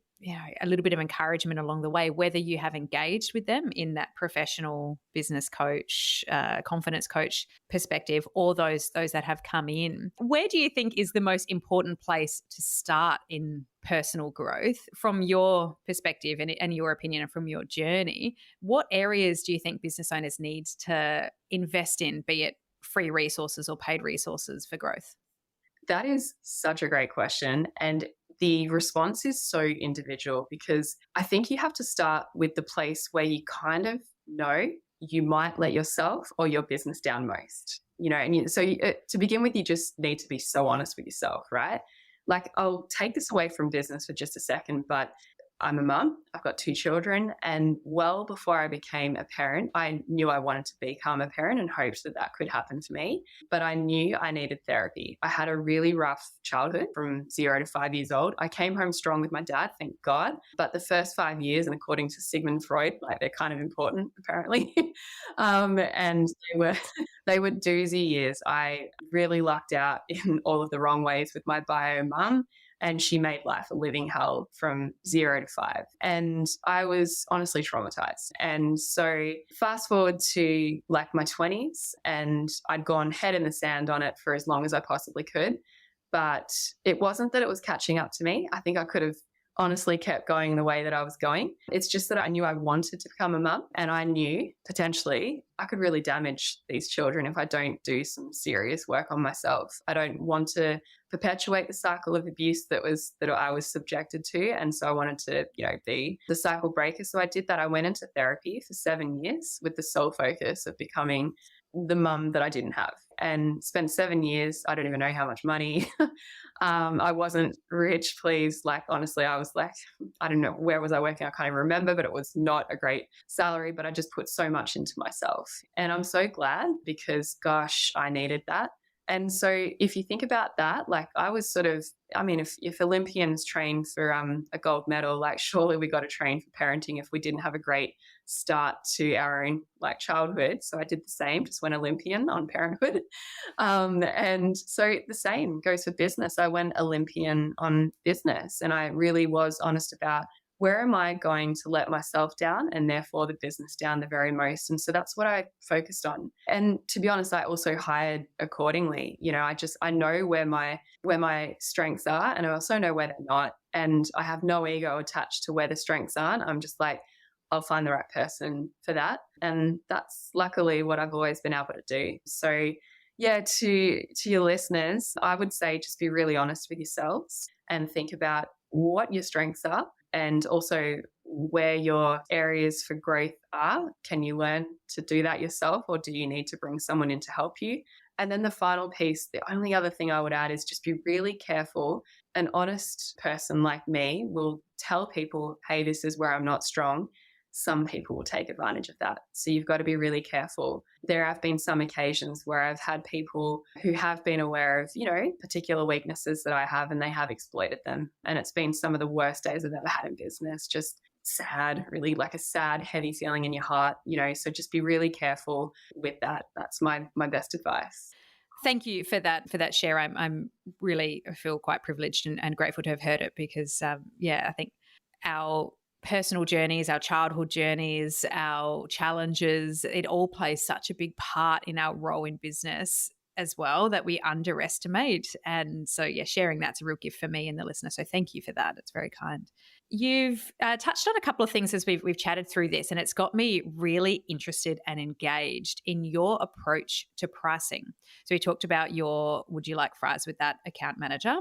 a little bit of encouragement along the way, whether you have engaged with them in that professional business coach, confidence coach perspective, or those that have come in. Where do you think is the most important place to start in personal growth from your perspective and your opinion and from your journey? What areas do you think business owners need to invest in, be it free resources or paid resources for growth? That is such a great question. And the response is so individual, because I think you have to start with the place where you kind of know you might let yourself or your business down most, to begin with, you just need to be so honest with yourself, right? Like, I'll take this away from business for just a second, but I'm a mum. I've got 2 children. And well before I became a parent, I knew I wanted to become a parent and hoped that that could happen for me. But I knew I needed therapy. I had a really rough childhood from 0 to 5 years old. I came home strong with my dad, thank God. But the first 5 years, and according to Sigmund Freud, like, they're kind of important, apparently. And they were doozy years. I really lucked out in all of the wrong ways with my bio mum. And she made life a living hell from 0 to 5. And I was honestly traumatized. And so fast forward to like my 20s, and I'd gone head in the sand on it for as long as I possibly could. But it wasn't that it was catching up to me. I think I could have honestly kept going the way that I was going. It's just that I knew I wanted to become a mum, and I knew potentially I could really damage these children if I don't do some serious work on myself. I don't want to perpetuate the cycle of abuse that I was subjected to. And so I wanted to, be the cycle breaker. So I did that. I went into therapy for 7 years with the sole focus of becoming the mum that I didn't have, and spent 7 years. I don't even know how much money. I wasn't rich, please. Like, honestly, I was like, I don't know, where was I working? I can't even remember, but it was not a great salary, but I just put so much into myself. And I'm so glad, because gosh, I needed that. And so if you think about that, like I was sort of, I mean, if Olympians train for a gold medal, like surely we got to train for parenting if we didn't have a great start to our own like childhood. So I did the same, just went Olympian on parenthood. And so the same goes for business. I went Olympian on business, and I really was honest about where am I going to let myself down and therefore the business down the very most. And so that's what I focused on. And to be honest, I also hired accordingly. You know, I know where my strengths are, and I also know where they're not. And I have no ego attached to where the strengths aren't. I'm just like, I'll find the right person for that. And that's luckily what I've always been able to do. So yeah, to your listeners, I would say just be really honest with yourselves and think about what your strengths are, and also where your areas for growth are. Can you learn to do that yourself, or do you need to bring someone in to help you? And then the final piece, the only other thing I would add is just be really careful. An honest person like me will tell people, hey, this is where I'm not strong. Some people will take advantage of that. So you've got to be really careful. There have been some occasions where I've had people who have been aware of, you know, particular weaknesses that I have, and they have exploited them. And it's been some of the worst days I've ever had in business. Just sad, really like a sad, heavy feeling in your heart, you know, so just be really careful with that. That's my best advice. Thank you for that share. I'm really, I feel quite privileged and grateful to have heard it, because I think our personal journeys, our childhood journeys, our challenges, it all plays such a big part in our role in business as well that we underestimate. And so, yeah, sharing that's a real gift for me and the listener. So thank you for that. It's very kind. You've touched on a couple of things as we've chatted through this, and it's got me really interested and engaged in your approach to pricing. So we talked about your would you like fries with that account manager,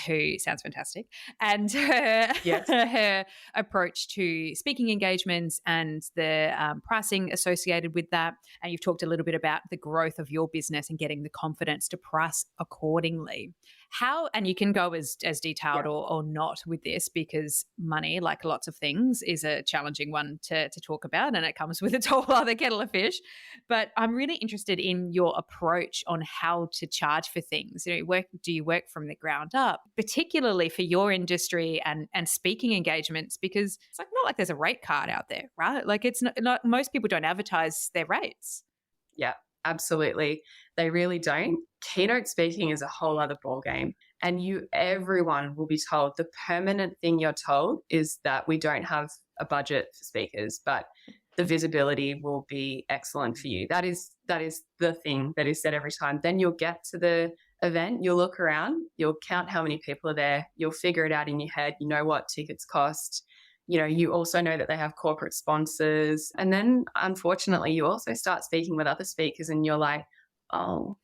who sounds fantastic, and Yes. her approach to speaking engagements and the pricing associated with that. And you've talked a little bit about the growth of your business and getting the confidence to price accordingly. How, and you can go as detailed or not with this, because money, like lots of things, is a challenging one to talk about, and it comes with its whole other kettle of fish. But I'm really interested in your approach on how to charge for things. You know, do you work from the ground up, particularly for your industry and speaking engagements? Because it's like not like there's a rate card out there, right? Like it's not most people don't advertise their rates. Yeah, absolutely. They really don't. Keynote speaking is a whole other ballgame. And everyone will be told, the permanent thing you're told is that we don't have a budget for speakers, but the visibility will be excellent for you. That is the thing that is said every time. Then you'll get to the event, you'll look around, you'll count how many people are there, you'll figure it out in your head, you know what tickets cost. You know, you also know that they have corporate sponsors. And then unfortunately, you also start speaking with other speakers and you're like, oh,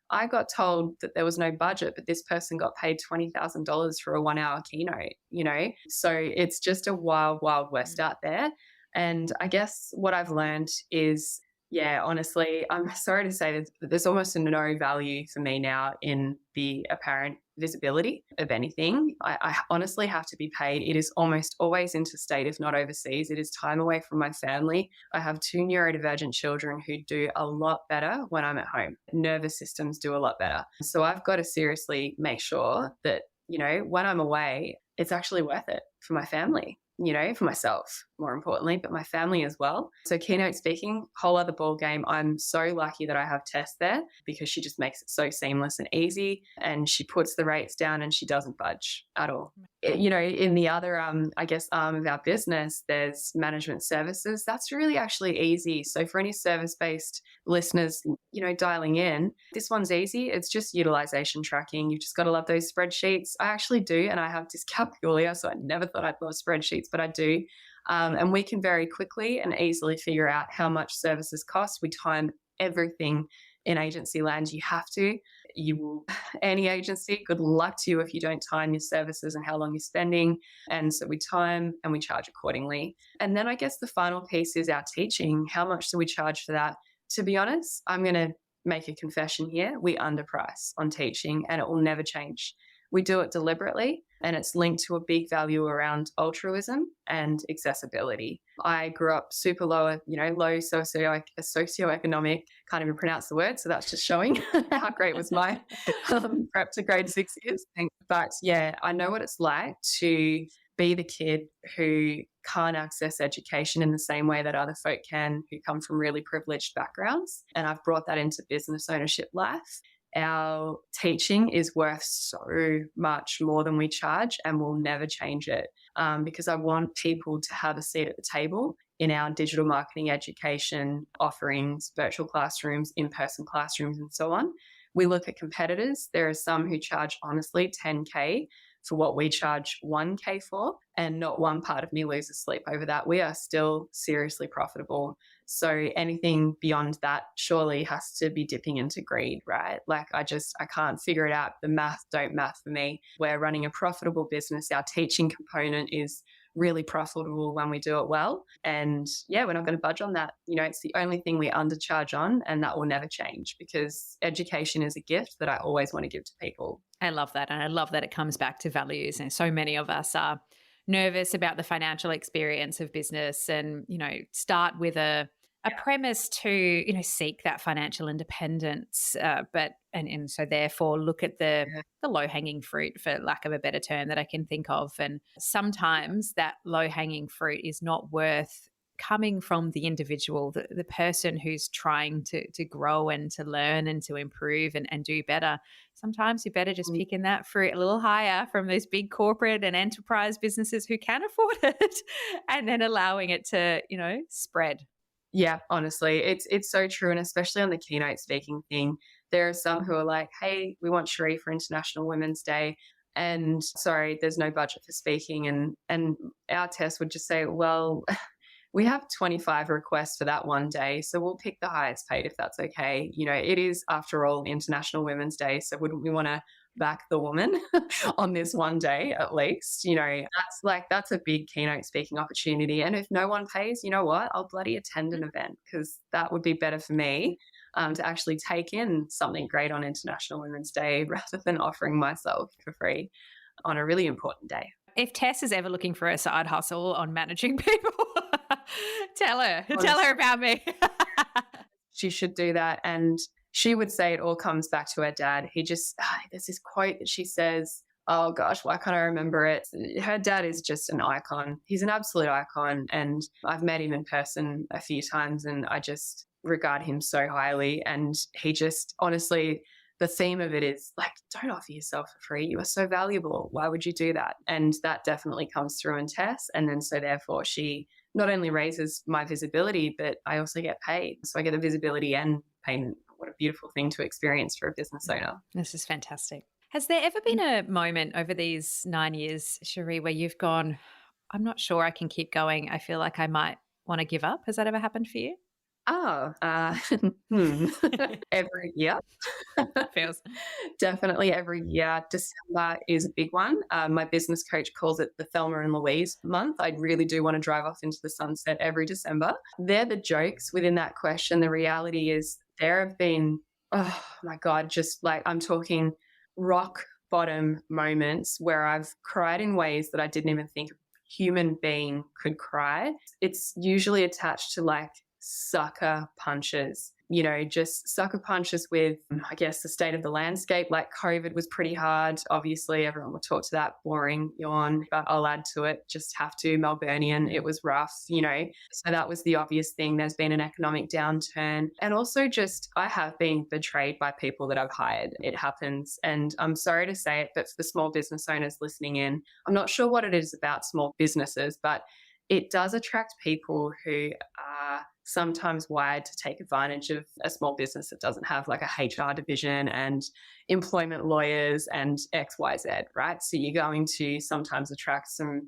I got told that there was no budget, but this person got paid $20,000 for a 1-hour keynote, you know? So it's just a wild, wild west out there. And I guess what I've learned is, yeah, honestly, I'm sorry to say that there's almost no value for me now in the apparent visibility of anything. I honestly have to be paid. It is almost always interstate, if not overseas. It is time away from my family. I have 2 neurodivergent children who do a lot better when I'm at home. Nervous systems do a lot better. So I've got to seriously make sure that, you know, when I'm away, it's actually worth it for my family. You know, for myself, more importantly, but my family as well. So keynote speaking, whole other ball game. I'm so lucky that I have Tess there because she just makes it so seamless and easy, and she puts the rates down and she doesn't budge at all. You know, in the other, I guess, arm of our business, there's management services. That's really actually easy. So for any service-based listeners, you know, dialing in, this one's easy. It's just utilization tracking. You've just got to love those spreadsheets. I actually do, and I have dyscalculia, so I never thought I'd love spreadsheets, but I do. And we can very quickly and easily figure out how much services cost. We time everything in agency land. You have to. You will, any agency, good luck to you if you don't time your services and how long you're spending. And so we time and we charge accordingly. And then I guess the final piece is our teaching. How much do we charge for that? To be honest, I'm going to make a confession here. We underprice on teaching, and it will never change. We do it deliberately. and it's linked to a big value around altruism and accessibility. I grew up super low, low socioeconomic, can't even pronounce the word, so that's just showing how great was my prep to grade 6 is. But yeah, I know what it's like to be the kid who can't access education in the same way that other folk can who come from really privileged backgrounds. And I've brought that into business ownership life. Our teaching is worth so much more than we charge, and we'll never change it, because I want people to have a seat at the table in our digital marketing education offerings, virtual classrooms, in-person classrooms, and so on. We look at competitors. There are some who charge, honestly, 10K for what we charge 1K for, and not one part of me loses sleep over that. We are still seriously profitable. So anything beyond that surely has to be dipping into greed, right? Like I can't figure it out. The math don't math for me. We're running a profitable business. Our teaching component is really profitable when we do it well. And yeah, we're not going to budge on that. It's the only thing we undercharge on, and that will never change, because education is a gift that I always want to give to people. I love that. And I love that it comes back to values. And so many of us are nervous about the financial experience of business and, start with a premise to, seek that financial independence. And so therefore look at the low hanging fruit, for lack of a better term that I can think of. And sometimes that low hanging fruit is not worth coming from the individual, the person who's trying to grow and to learn and to improve and do better. Sometimes you're better just picking that fruit a little higher from those big corporate and enterprise businesses who can afford it, and then allowing it to, spread. Yeah, honestly, it's so true. And especially on the keynote speaking thing, there are some who are like, hey, we want Cherie for International Women's Day, and sorry, there's no budget for speaking. And our test would just say, well, we have 25 requests for that one day, so we'll pick the highest paid if that's okay. It is, after all, International Women's Day, so wouldn't we want to back the woman on this one day at least? That's a big keynote speaking opportunity. And if no one pays, you know what? I'll bloody attend an event, because that would be better for me to actually take in something great on International Women's Day rather than offering myself for free on a really important day. If Tess is ever looking for a side hustle on managing people, tell her about me. She should do that. And she would say it all comes back to her dad. There's this quote that she says, oh gosh, why can't I remember it? Her dad is just an icon. He's an absolute icon. And I've met him in person a few times, and I just regard him so highly. And he just, honestly, the theme of it is like, don't offer yourself for free. You are so valuable. Why would you do that? And that definitely comes through in Tess. And then so therefore she not only raises my visibility, but I also get paid. So I get the visibility and payment. What a beautiful thing to experience for a business owner. This is fantastic. Has there ever been a moment over these 9 years, Cherie, where you've gone, I'm not sure I can keep going. I feel like I might want to give up. Has that ever happened for you? Every year. Feels. Definitely every year. December is a big one. My business coach calls it the Thelma and Louise month. I really do want to drive off into the sunset every December. They're the jokes within that question. The reality is there have been, oh my God, just like I'm talking rock bottom moments where I've cried in ways that I didn't even think a human being could cry. It's usually attached to like sucker punches, just sucker punches with, I guess, the state of the landscape. Like COVID was pretty hard. Obviously, everyone will talk to that, boring yawn, but I'll add to it, just have to, Melburnian, it was rough, So that was the obvious thing. There's been an economic downturn. And also just, I have been betrayed by people that I've hired. It happens. And I'm sorry to say it, but for the small business owners listening in, I'm not sure what it is about small businesses, but it does attract people who are sometimes wired to take advantage of a small business that doesn't have like a HR division and employment lawyers and XYZ, right? So you're going to sometimes attract some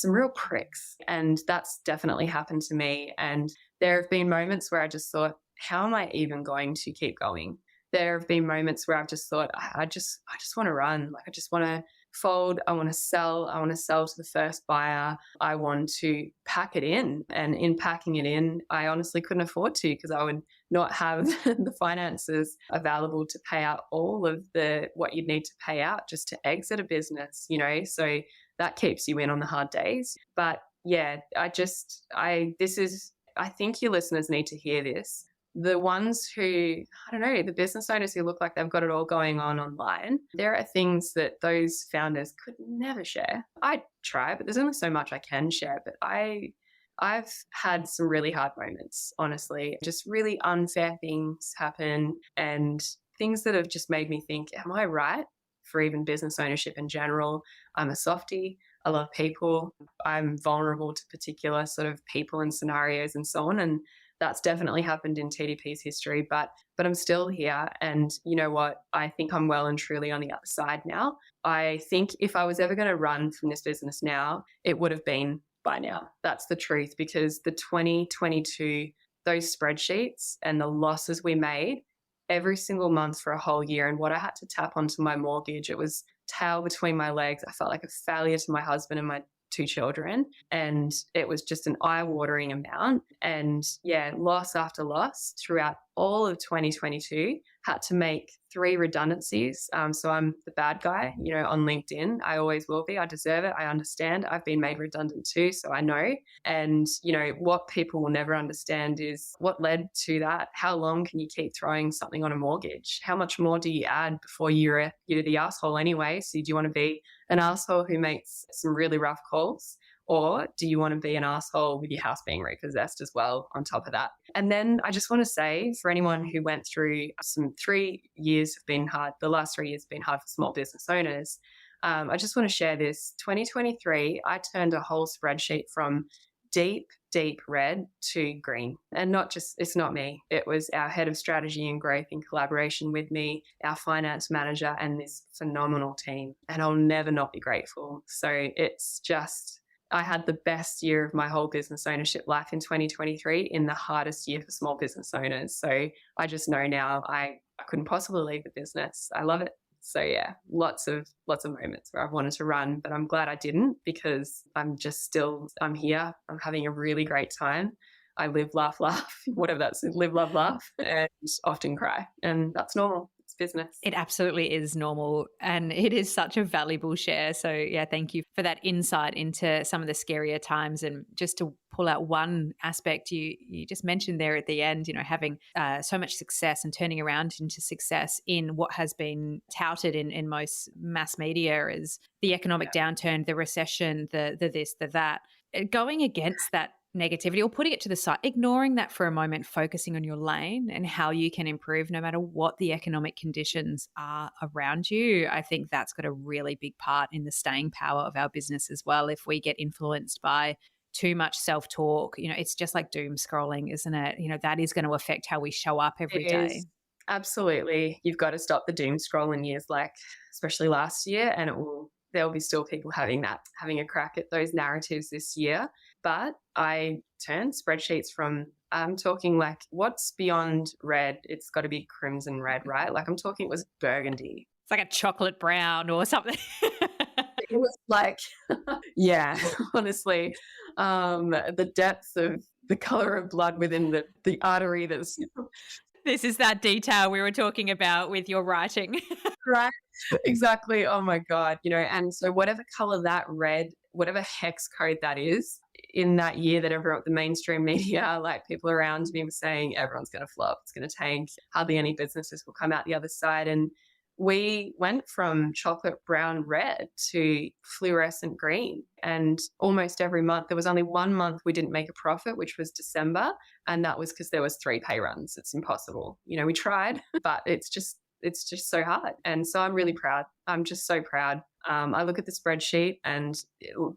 real pricks. And that's definitely happened to me. And there have been moments where I just thought, how am I even going to keep going? There have been moments where I've just thought, I just want to run. Like I just want to fold. I want to sell to the first buyer. I want to pack it in. And in packing it in, I honestly couldn't afford to, because I would not have the finances available to pay out all of what you'd need to pay out just to exit a business, so that keeps you in on the hard days. But yeah, I think your listeners need to hear this. The ones who, I don't know, the business owners who look like they've got it all going on online, there are things that those founders could never share. I try, but there's only so much I can share. But I've had some really hard moments, honestly. Just really unfair things happen and things that have just made me think, am I right for even business ownership in general? I'm a softie. I love people. I'm vulnerable to particular sort of people and scenarios and so on. And that's definitely happened in TDP's history, but I'm still here. And you know what? I think I'm well and truly on the other side now. I think if I was ever going to run from this business now, it would have been by now. That's the truth, because the 2022, those spreadsheets and the losses we made every single month for a whole year, and what I had to tap onto my mortgage, it was tail between my legs. I felt like a failure to my husband and my 2 children, and it was just an eye-watering amount. And yeah, loss after loss throughout all of 2022. Had to make 3 redundancies. So I'm the bad guy, on LinkedIn. I always will be. I deserve it. I understand. I've been made redundant too, so I know. And what people will never understand is what led to that. How long can you keep throwing something on a mortgage? How much more do you add before you're the asshole anyway? So do you want to be an asshole who makes some really rough calls? Or do you want to be an asshole with your house being repossessed as well on top of that? And then I just want to say, for anyone who went through 3 years have been hard, the last 3 years have been hard for small business owners. I just want to share this. 2023, I turned a whole spreadsheet from deep red to green. And it's not me. It was our head of strategy and growth in collaboration with me, our finance manager, and this phenomenal team. And I'll never not be grateful. So it's just, I had the best year of my whole business ownership life in 2023 in the hardest year for small business owners. So I just know now I couldn't possibly leave the business. I love it. So yeah, lots of moments where I've wanted to run, but I'm glad I didn't, because I'm here. I'm having a really great time. I live, laugh, whatever that's, live, love, laugh, and often cry. And that's normal. It's business. It absolutely is normal. And it is such a valuable share. So yeah, thank you for that insight into some of the scarier times. And just to pull out one aspect you just mentioned there at the end, having so much success and turning around into success in what has been touted in most mass media as the economic downturn, the recession, the this, the that. Going against that negativity or putting it to the side, ignoring that for a moment, focusing on your lane and how you can improve no matter what the economic conditions are around you. I think that's got a really big part in the staying power of our business as well. If we get influenced by too much self-talk, it's just like doom scrolling, isn't it? That is going to affect how we show up every day. Absolutely. You've got to stop the doom scroll in years like, especially last year, and there'll be still people having a crack at those narratives this year. But I turned spreadsheets from, I'm talking like, what's beyond red? It's got to be crimson red, right? Like I'm talking, it was burgundy. It's like a chocolate brown or something. It was like, yeah, honestly, the depth of the color of blood within the artery that's... This is that detail we were talking about with your writing. Right, exactly. Oh my God, and so whatever color that red, whatever hex code that is, in that year that the mainstream media, like people around me were saying, everyone's going to flop, it's going to tank, hardly any businesses will come out the other side. And we went from chocolate brown red to fluorescent green. And almost every month, there was only 1 month we didn't make a profit, which was December. And that was because there was 3 pay runs. It's impossible. We tried, but it's just so hard. And so I'm really proud. I'm just so proud. I look at the spreadsheet, and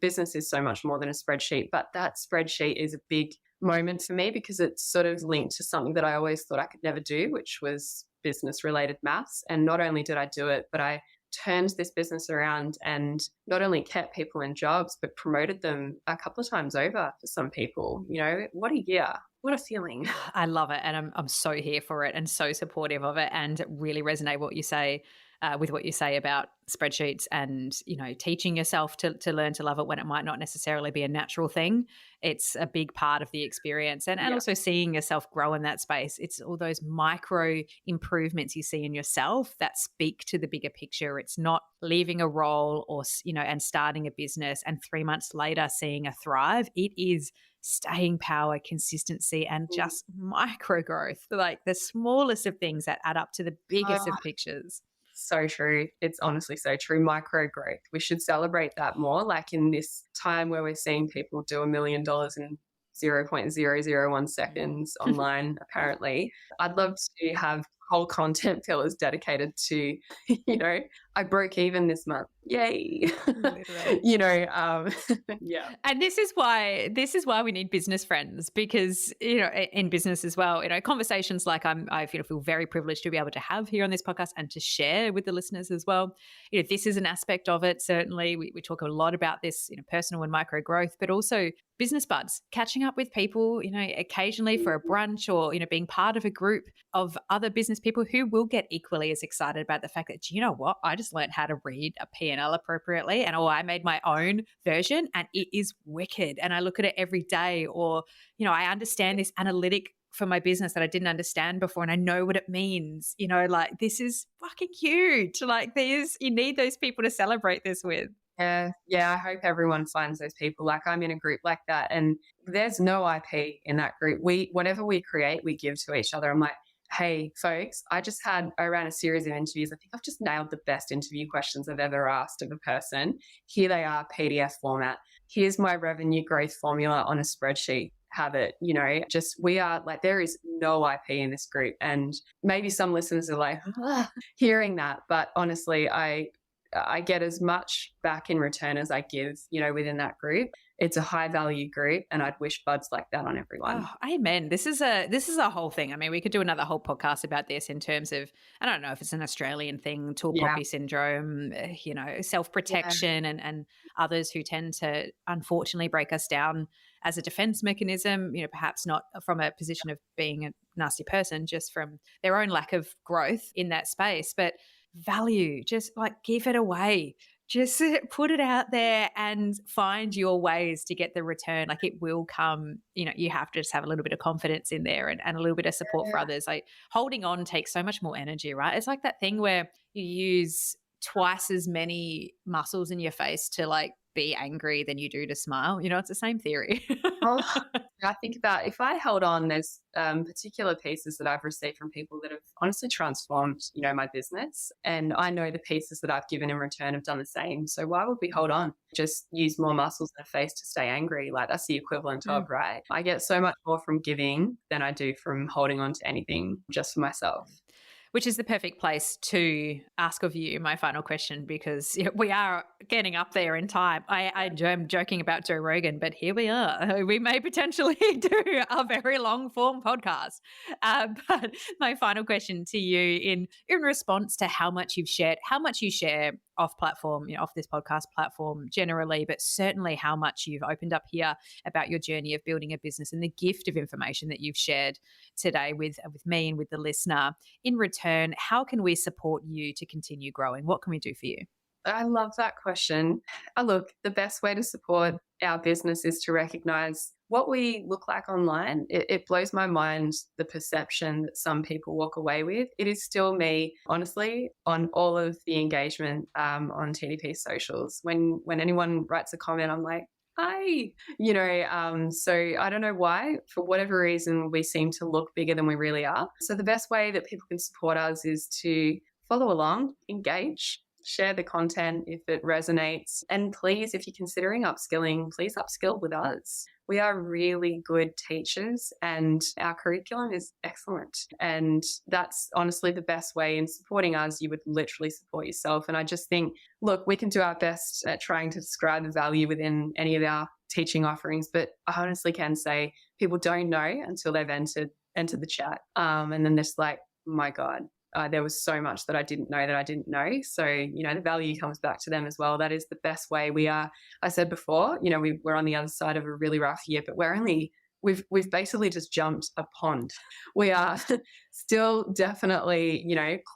business is so much more than a spreadsheet, but that spreadsheet is a big moment for me because it's sort of linked to something that I always thought I could never do, which was business related maths. And not only did I do it, but I turned this business around and not only kept people in jobs, but promoted them a couple of times over for some people. What a year. What a feeling. I love it. And I'm so here for it and so supportive of it, and really resonate what you say with what you say about spreadsheets and, teaching yourself to learn to love it when it might not necessarily be a natural thing. It's a big part of the experience, and Yeah. also seeing yourself grow in that space. It's all those micro improvements you see in yourself that speak to the bigger picture. It's not leaving a role or, and starting a business and 3 months later seeing a thrive. It is staying power, consistency, and just micro growth, like the smallest of things that add up to the biggest of Oh, pictures. so true. It's honestly so true. Micro growth. We should celebrate that more. Like in this time where we're seeing people do $1 million in 0.001 seconds online, apparently. I'd love to have whole content pillars dedicated to, I broke even this month. Yay. Literally. Yeah. And this is why we need business friends, because in business as well, conversations like I feel very privileged to be able to have here on this podcast and to share with the listeners as well. This is an aspect of it. Certainly we talk a lot about this, personal and micro growth, but also business buds, catching up with people, occasionally for a brunch, or being part of a group of other business people who will get equally as excited about the fact that, you know what, I just learned how to read a P&L appropriately, and I made my own version and it is wicked, and I look at it every day. Or I understand this analytic for my business that I didn't understand before, and I know what it means. Like, this is fucking huge. Like, you need those people to celebrate this with. Yeah, I hope everyone finds those people. Like, I'm in a group like that, and there's no IP in that group. Whatever we create, we give to each other. I'm like, hey, folks, I ran a series of interviews. I think I've just nailed the best interview questions I've ever asked of a person. Here they are, PDF format. Here's my revenue growth formula on a spreadsheet. Have it, we are like, there is no IP in this group. And maybe some listeners are like, hearing that. But honestly, I get as much back in return as I give, within that group. It's a high value group, and I'd wish buds like that on everyone. Oh, amen. This is a whole thing. I mean, we could do another whole podcast about this in terms of, I don't know if it's an Australian thing, tall Yeah. poppy syndrome, self-protection, and others who tend to unfortunately break us down as a defense mechanism, perhaps not from a position of being a nasty person, just from their own lack of growth in that space. But value, just like give it away. Just put it out there and find your ways to get the return. Like, it will come. You have to just have a little bit of confidence in there, and a little bit of support for others. Like, holding on takes so much more energy, right? It's like that thing where you use twice as many muscles in your face to like be angry than you do to smile. It's the same theory. Oh, I think about, if I held on, there's particular pieces that I've received from people that have honestly transformed, my business. And I know the pieces that I've given in return have done the same. So why would we hold on? Just use more muscles in the face to stay angry. Like, that's the equivalent of, right? I get so much more from giving than I do from holding on to anything just for myself. Which is the perfect place to ask of you my final question, because we are getting up there in time. I'm joking about Joe Rogan, but here we are. We may potentially do a very long form podcast. But my final question to you, in response to how much you share off platform, off this podcast platform generally, but certainly how much you've opened up here about your journey of building a business and the gift of information that you've shared today with me and with the listener. In return, how can we support you to continue growing? What can we do for you? I love that question. Look, the best way to support our business is to recognize what we look like online. It blows my mind, the perception that some people walk away with. It is still me, honestly, on all of the engagement on TDP socials. When anyone writes a comment, I'm like, hi, so I don't know why, for whatever reason, we seem to look bigger than we really are. So the best way that people can support us is to follow along, engage, share the content if it resonates. And please, if you're considering upskilling, please upskill with us. We are really good teachers and our curriculum is excellent. And that's honestly the best way in supporting us. You would literally support yourself. And I just think, look, we can do our best at trying to describe the value within any of our teaching offerings, but I honestly can say people don't know until they've entered the chat. And then there's like, my God, there was so much that I didn't know. So, the value comes back to them as well. That is the best way. I said before, we're on the other side of a really rough year, but we're only we've basically just jumped a pond. We are still definitely,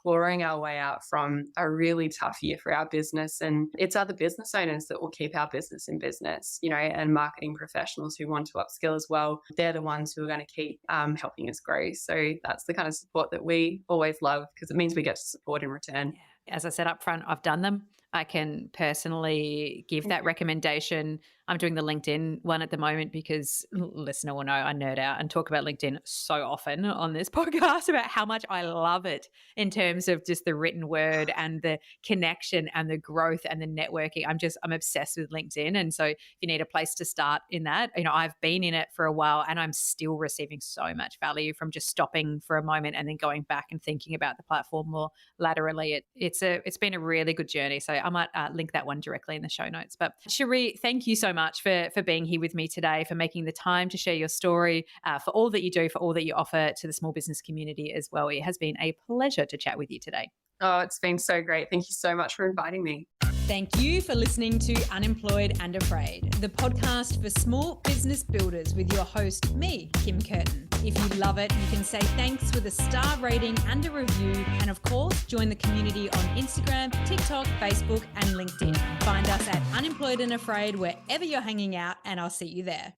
clawing our way out from a really tough year for our business. And it's other business owners that will keep our business in business, and marketing professionals who want to upskill as well. They're the ones who are going to keep helping us grow. So that's the kind of support that we always love, because it means we get to support in return. As I said up front, I've done them. I can personally give that recommendation. I'm doing the LinkedIn one at the moment because listener will know I nerd out and talk about LinkedIn so often on this podcast about how much I love it in terms of just the written word and the connection and the growth and the networking. I'm obsessed with LinkedIn. And so if you need a place to start in that, I've been in it for a while and I'm still receiving so much value from just stopping for a moment and then going back and thinking about the platform more laterally. It's been a really good journey. So I might link that one directly in the show notes. But Cherie, thank you so much for being here with me today, for making the time to share your story, for all that you do, for all that you offer to the small business community as well. It has been a pleasure to chat with you today. Oh, it's been so great. Thank you so much for inviting me. Thank you for listening to Unemployed and Afraid, the podcast for small business builders with your host, me, Kim Curtin. If you love it, you can say thanks with a star rating and a review. And of course, join the community on Instagram, TikTok, Facebook, and LinkedIn. Find us at Unemployed and Afraid wherever you're hanging out, and I'll see you there.